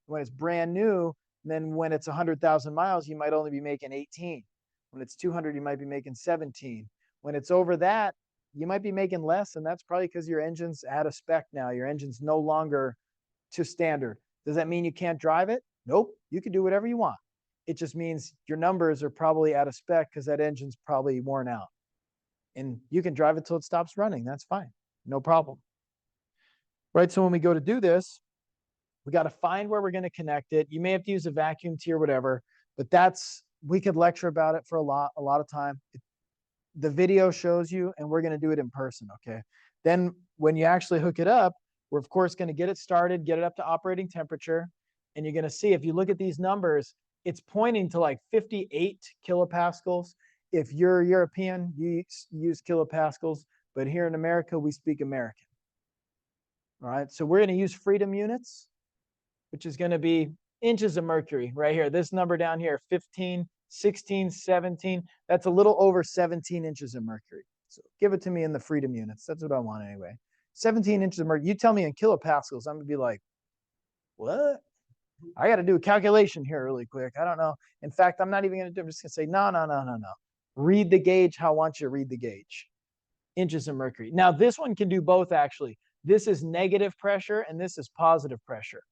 when it's brand new, then when it's 100,000 miles, you might only be making 18. When it's 200, you might be making 17. When it's over that, you might be making less, and that's probably because your engine's out of spec now. Your engine's no longer to standard. Does that mean you can't drive it? Nope. You can do whatever you want. It just means your numbers are probably out of spec because that engine's probably worn out. And you can drive it till it stops running. That's fine. No problem. Right? So when we go to do this, we got to find where we're going to connect it. You may have to use a vacuum tee or whatever, but we could lecture about it for a lot of time. The video shows you, and we're going to do it in person, okay? Then when you actually hook it up, we're of course going to get it started, get it up to operating temperature, and you're going to see, if you look at these numbers, it's pointing to like 58 kilopascals. If you're European, you use kilopascals, but here in America, we speak American. All right, so we're going to use freedom units, which is going to be inches of mercury right here. This number down here, 15, 16, 17, that's a little over 17 inches of mercury. So give it to me in the freedom units. That's what I want anyway. 17 inches of mercury. You tell me in kilopascals, I'm going to be like, what? I got to do a calculation here really quick. I don't know. In fact, I'm not even going to do it. I'm just going to say, no. Read the gauge how I want you to read the gauge. Inches of mercury. Now, this one can do both, actually. This is negative pressure, and this is positive pressure.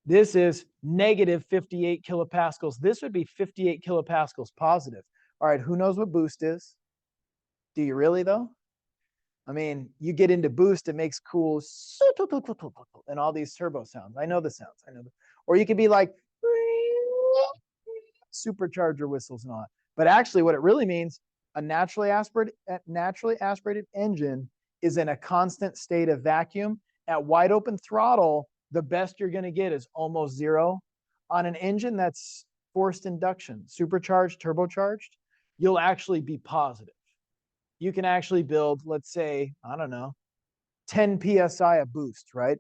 This is negative 58 kilopascals. This would be 58 kilopascals positive. All right, who knows what boost is? Do you really, though? I mean, you get into boost, it makes cool and all these turbo sounds. I know the sounds. Or you could be like supercharger whistles and all that. But actually, what it really means, a naturally aspirated engine is in a constant state of vacuum. At wide open throttle, the best you're going to get is almost zero. On an engine that's forced induction, supercharged, turbocharged, you'll actually be positive. You can actually build, let's say, I don't know, 10 PSI of boost, right?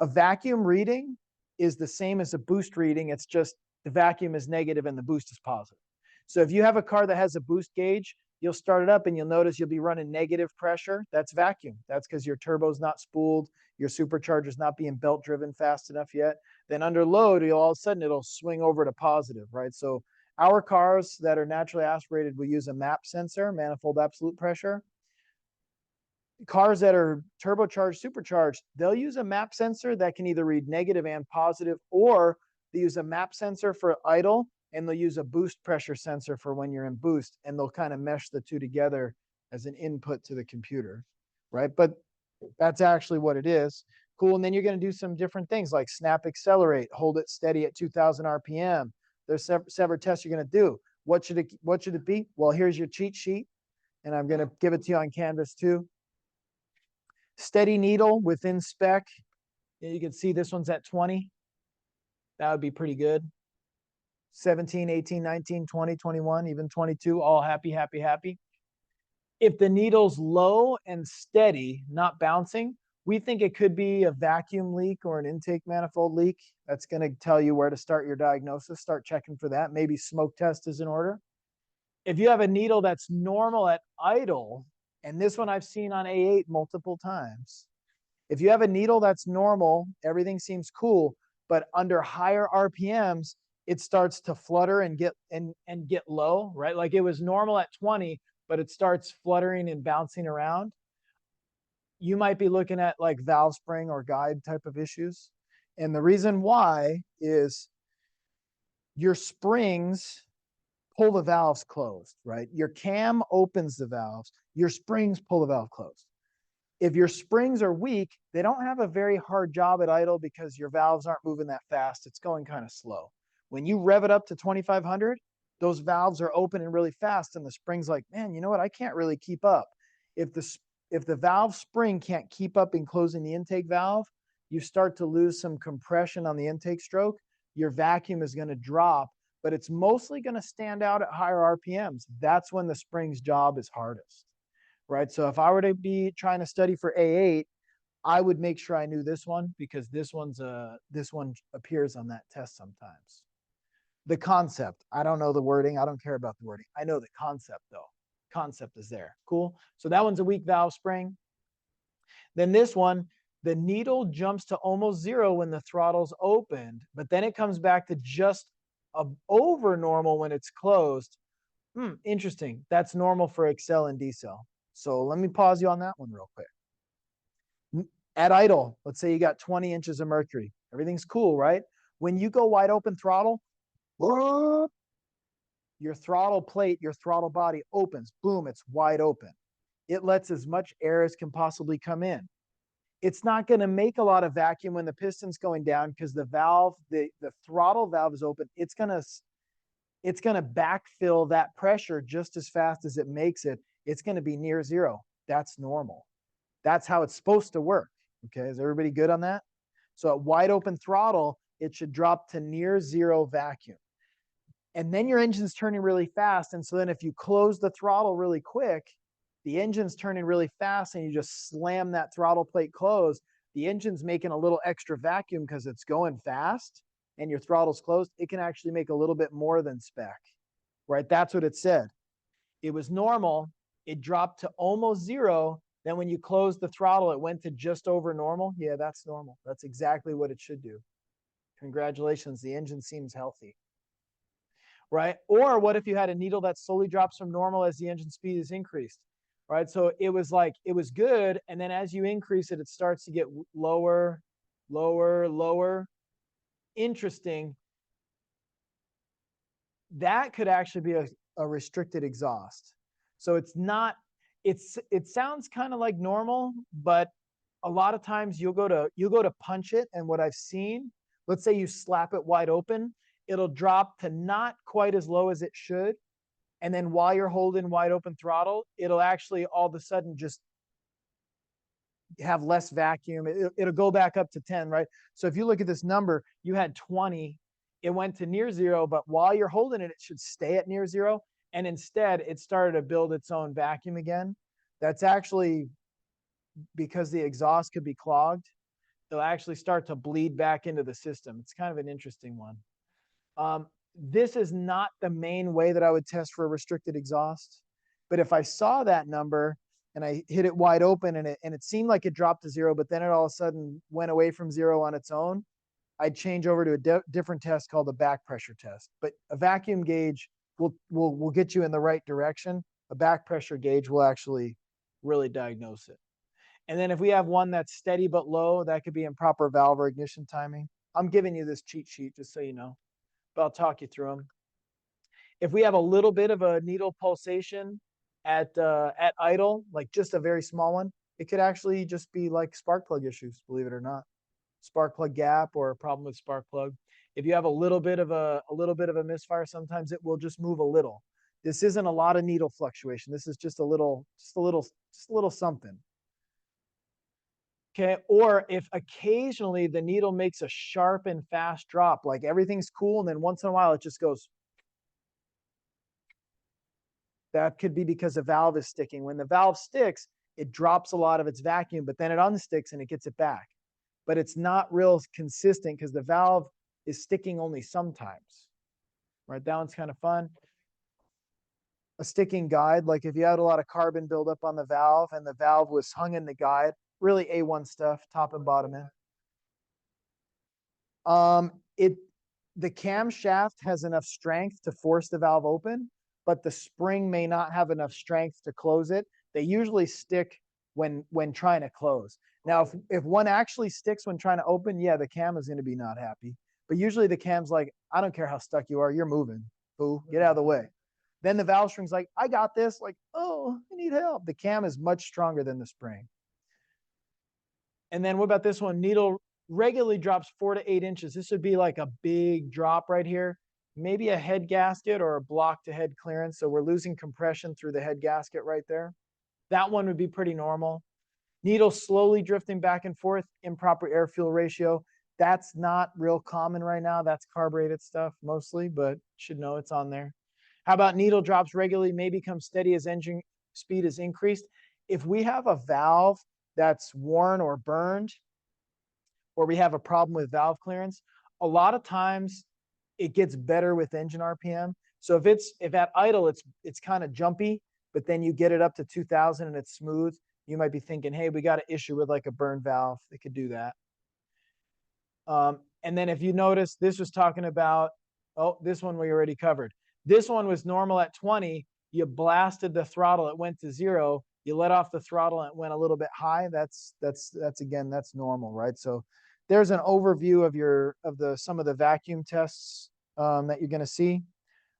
A vacuum reading is the same as a boost reading. It's just the vacuum is negative and the boost is positive. So if you have a car that has a boost gauge, you'll start it up and you'll notice you'll be running negative pressure. That's vacuum. That's because your turbo's not spooled, your supercharger's not being belt driven fast enough yet. Then under load, all of a sudden it'll swing over to positive, right? So our cars that are naturally aspirated will use a MAP sensor, manifold absolute pressure. Cars that are turbocharged, supercharged, they'll use a MAP sensor that can either read negative and positive, or they use a MAP sensor for idle, and they'll use a boost pressure sensor for when you're in boost, and they'll kind of mesh the two together as an input to the computer, right? But that's actually what it is. Cool. And then you're going to do some different things like snap accelerate, hold it steady at 2000 RPM. There's several tests you're going to do. What should it be? Well, here's your cheat sheet, and I'm going to give it to you on Canvas too. Steady needle within spec. You can see this one's at 20. That would be pretty good. 17, 18, 19, 20, 21, even 22, all happy. If the needle's low and steady, not bouncing, we think it could be a vacuum leak or an intake manifold leak. That's going to tell you where to start your diagnosis. Start checking for that. Maybe smoke test is in order. If you have a needle that's normal at idle, And this one I've seen on A8 multiple times. If you have a needle that's normal, everything seems cool, but under higher RPMs, it starts to flutter and get low, right? Like it was normal at 20, but it starts fluttering and bouncing around. You might be looking at like valve spring or guide type of issues. And the reason why is your springs pull the valves closed, right? Your cam opens the valves, your springs pull the valve closed. If your springs are weak, they don't have a very hard job at idle because your valves aren't moving that fast. It's going kind of slow. When you rev it up to 2,500, those valves are opening really fast and the spring's like, man, you know what? I can't really keep up. If the valve spring can't keep up in closing the intake valve, you start to lose some compression on the intake stroke. Your vacuum is going to drop, but it's mostly going to stand out at higher RPMs. That's when the spring's job is hardest, right? So if I were to be trying to study for A8, I would make sure I knew this one because this one appears on that test sometimes. The concept, I don't know the wording. I don't care about the wording. I know the concept though. Concept is there. Cool. So that one's a weak valve spring. Then this one, the needle jumps to almost zero when the throttle's opened, but then it comes back to just over normal when it's closed. Interesting. That's normal for accel and decel. So let me pause you on that one real quick. At idle, let's say you got 20 inches of mercury. Everything's cool, right? When you go wide open throttle, your throttle plate, your throttle body opens. Boom, it's wide open. It lets as much air as can possibly come in. It's not going to make a lot of vacuum when the piston's going down because the valve, the throttle valve is open. It's going to backfill that pressure just as fast as it makes it. It's going to be near zero. That's normal. That's how it's supposed to work. Okay, is everybody good on that? So at wide open throttle, it should drop to near zero vacuum. And then your engine's turning really fast. And so then if you close the throttle really quick, the engine's turning really fast and you just slam that throttle plate closed, the engine's making a little extra vacuum because it's going fast and your throttle's closed. It can actually make a little bit more than spec, right? That's what it said. It was normal. It dropped to almost zero. Then when you close the throttle, it went to just over normal. Yeah, that's normal. That's exactly what it should do. Congratulations. The engine seems healthy. Right? Or what if you had a needle that slowly drops from normal as the engine speed is increased? Right? So it was like, it was good. And then as you increase it, it starts to get lower, lower, lower. Interesting. That could actually be a restricted exhaust. So it's not, it sounds kind of like normal, but a lot of times you'll go to punch it. And what I've seen, let's say you slap it wide open, it'll drop to not quite as low as it should. And then while you're holding wide open throttle, it'll actually all of a sudden just have less vacuum. It'll go back up to 10, right? So if you look at this number, you had 20, it went to near zero, but while you're holding it, it should stay at near zero. And instead, it started to build its own vacuum again. That's actually because the exhaust could be clogged. It'll actually start to bleed back into the system. It's kind of an interesting one. This is not the main way that I would test for a restricted exhaust. But if I saw that number and I hit it wide open and it seemed like it dropped to zero, but then it all of a sudden went away from zero on its own, I'd change over to a different test called a back pressure test. But a vacuum gauge will get you in the right direction. A back pressure gauge will actually really diagnose it. And then if we have one that's steady but low, that could be improper valve or ignition timing. I'm giving you this cheat sheet just so you know, but I'll talk you through them. If we have a little bit of a needle pulsation at idle, like just a very small one, it could actually just be like spark plug issues, believe it or not. Spark plug gap or a problem with spark plug. If you have a little bit of a misfire, sometimes it will just move a little. This isn't a lot of needle fluctuation. This is just a little something. Okay, or if occasionally the needle makes a sharp and fast drop, like everything's cool, and then once in a while it just goes. That could be because the valve is sticking. When the valve sticks, it drops a lot of its vacuum, but then it unsticks and it gets it back. But it's not real consistent because the valve is sticking only sometimes. Right, that one's kind of fun. a sticking guide. Like if you had a lot of carbon buildup on the valve and the valve was hung in the guide, really A1 stuff, top and bottom end. It the camshaft has enough strength to force the valve open, but the spring may not have enough strength to close it. They usually stick when trying to close. Now, if one actually sticks when trying to open, yeah, the cam is going to be not happy. But usually the cam's like, I don't care how stuck you are, you're moving. Boo, get out of the way. Then the valve string's like, I got this. Like, oh, I need help. The cam is much stronger than the spring. And then what about this one? Needle regularly drops 4 to 8 inches. This would be like a big drop right here. Maybe a head gasket or a block to head clearance. So we're losing compression through the head gasket right there. That one would be pretty normal. Needle slowly drifting back and forth, improper air-fuel ratio. That's not real common right now. That's carbureted stuff mostly, but should know it's on there. How about needle drops regularly, may become steady as engine speed is increased? If we have a valve that's worn or burned, or we have a problem with valve clearance, a lot of times it gets better with engine RPM. So if at idle it's kind of jumpy, but then you get it up to 2000 and it's smooth, you might be thinking, hey, we got an issue with like a burned valve. They could do that. And then if you notice, this was talking about, oh, this one we already covered. This one was normal at 20. You blasted the throttle, it went to 0. You let off the throttle and it went a little bit high. That's again, that's normal, right? So there's an overview of some of the vacuum tests that you're going to see,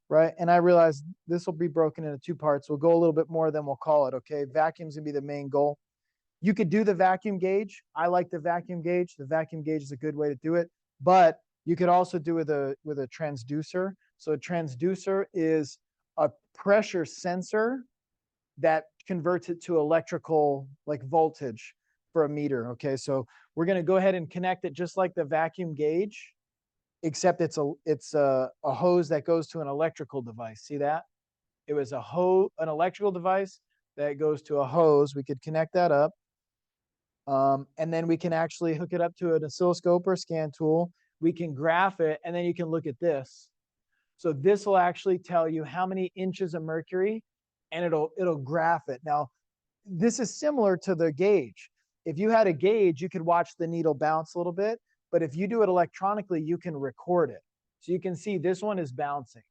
right? And I realize this will be broken into 2 parts. We'll go a little bit more, then we'll call it, okay? Vacuum's going to be the main goal. You could do the vacuum gauge. I like the vacuum gauge. The vacuum gauge is a good way to do it, but you could also do with a transducer. So a transducer is a pressure sensor that converts it to electrical, like voltage for a meter. Okay, so we're going to go ahead and connect it just like the vacuum gauge, except it's a hose that goes to an electrical device. See that? It was an electrical device that goes to a hose. We could connect that up. And then we can actually hook it up to an oscilloscope or scan tool. We can graph it, and then you can look at this. So this will actually tell you how many inches of mercury, and it'll graph it. Now, this is similar to the gauge. If you had a gauge, you could watch the needle bounce a little bit, but if you do it electronically, you can record it. So you can see this one is bouncing.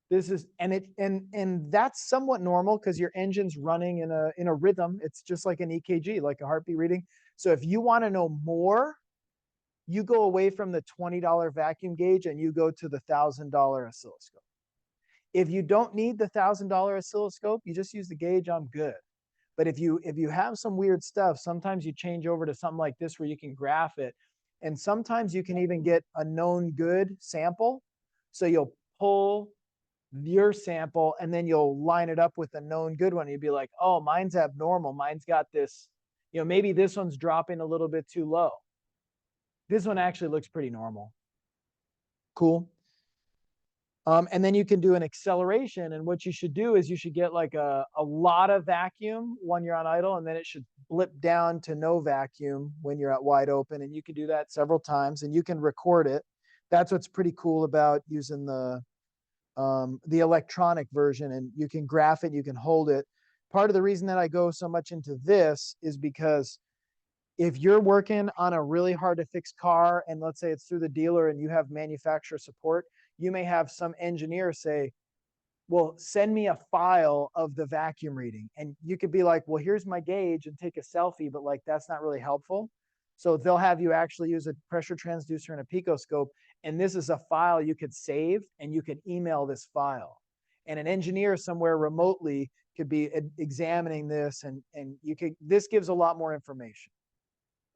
This is, and that's somewhat normal because your engine's running in a rhythm. It's just like an EKG, like a heartbeat reading. So if you want to know more, you go away from the $20 vacuum gauge and you go to the $1,000 oscilloscope. If you don't need the $1,000 oscilloscope, you just use the gauge, I'm good. But if you have some weird stuff, sometimes you change over to something like this where you can graph it. And sometimes you can even get a known good sample. So you'll pull your sample and then you'll line it up with a known good one. You'd be like, oh, mine's abnormal. Mine's got this, maybe this one's dropping a little bit too low. This one actually looks pretty normal. Cool. And then you can do an acceleration. And what you should do is you should get like a lot of vacuum when you're on idle, and then it should blip down to no vacuum when you're at wide open. And you can do that several times and you can record it. That's what's pretty cool about using the electronic version, and you can graph it, you can hold it. Part of the reason that I go so much into this is because if you're working on a really hard to fix car, and let's say it's through the dealer and you have manufacturer support, you may have some engineer say, well, send me a file of the vacuum reading. And you could be like, well, here's my gauge and take a selfie, but like, that's not really helpful. So they'll have you actually use a pressure transducer and a picoscope. And this is a file you could save and you could email this file. And an engineer somewhere remotely could be examining this, and this gives a lot more information.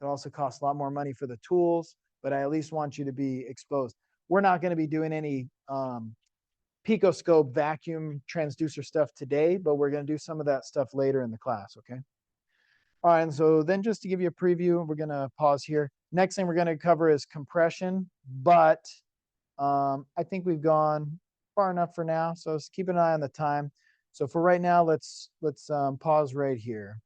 It also costs a lot more money for the tools, but I at least want you to be exposed. We're not going to be doing any picoscope vacuum transducer stuff today, but we're going to do some of that stuff later in the class, okay? All right, and so then just to give you a preview, we're going to pause here. Next thing we're going to cover is compression, but I think we've gone far enough for now, so keep an eye on the time. So for right now, let's pause right here.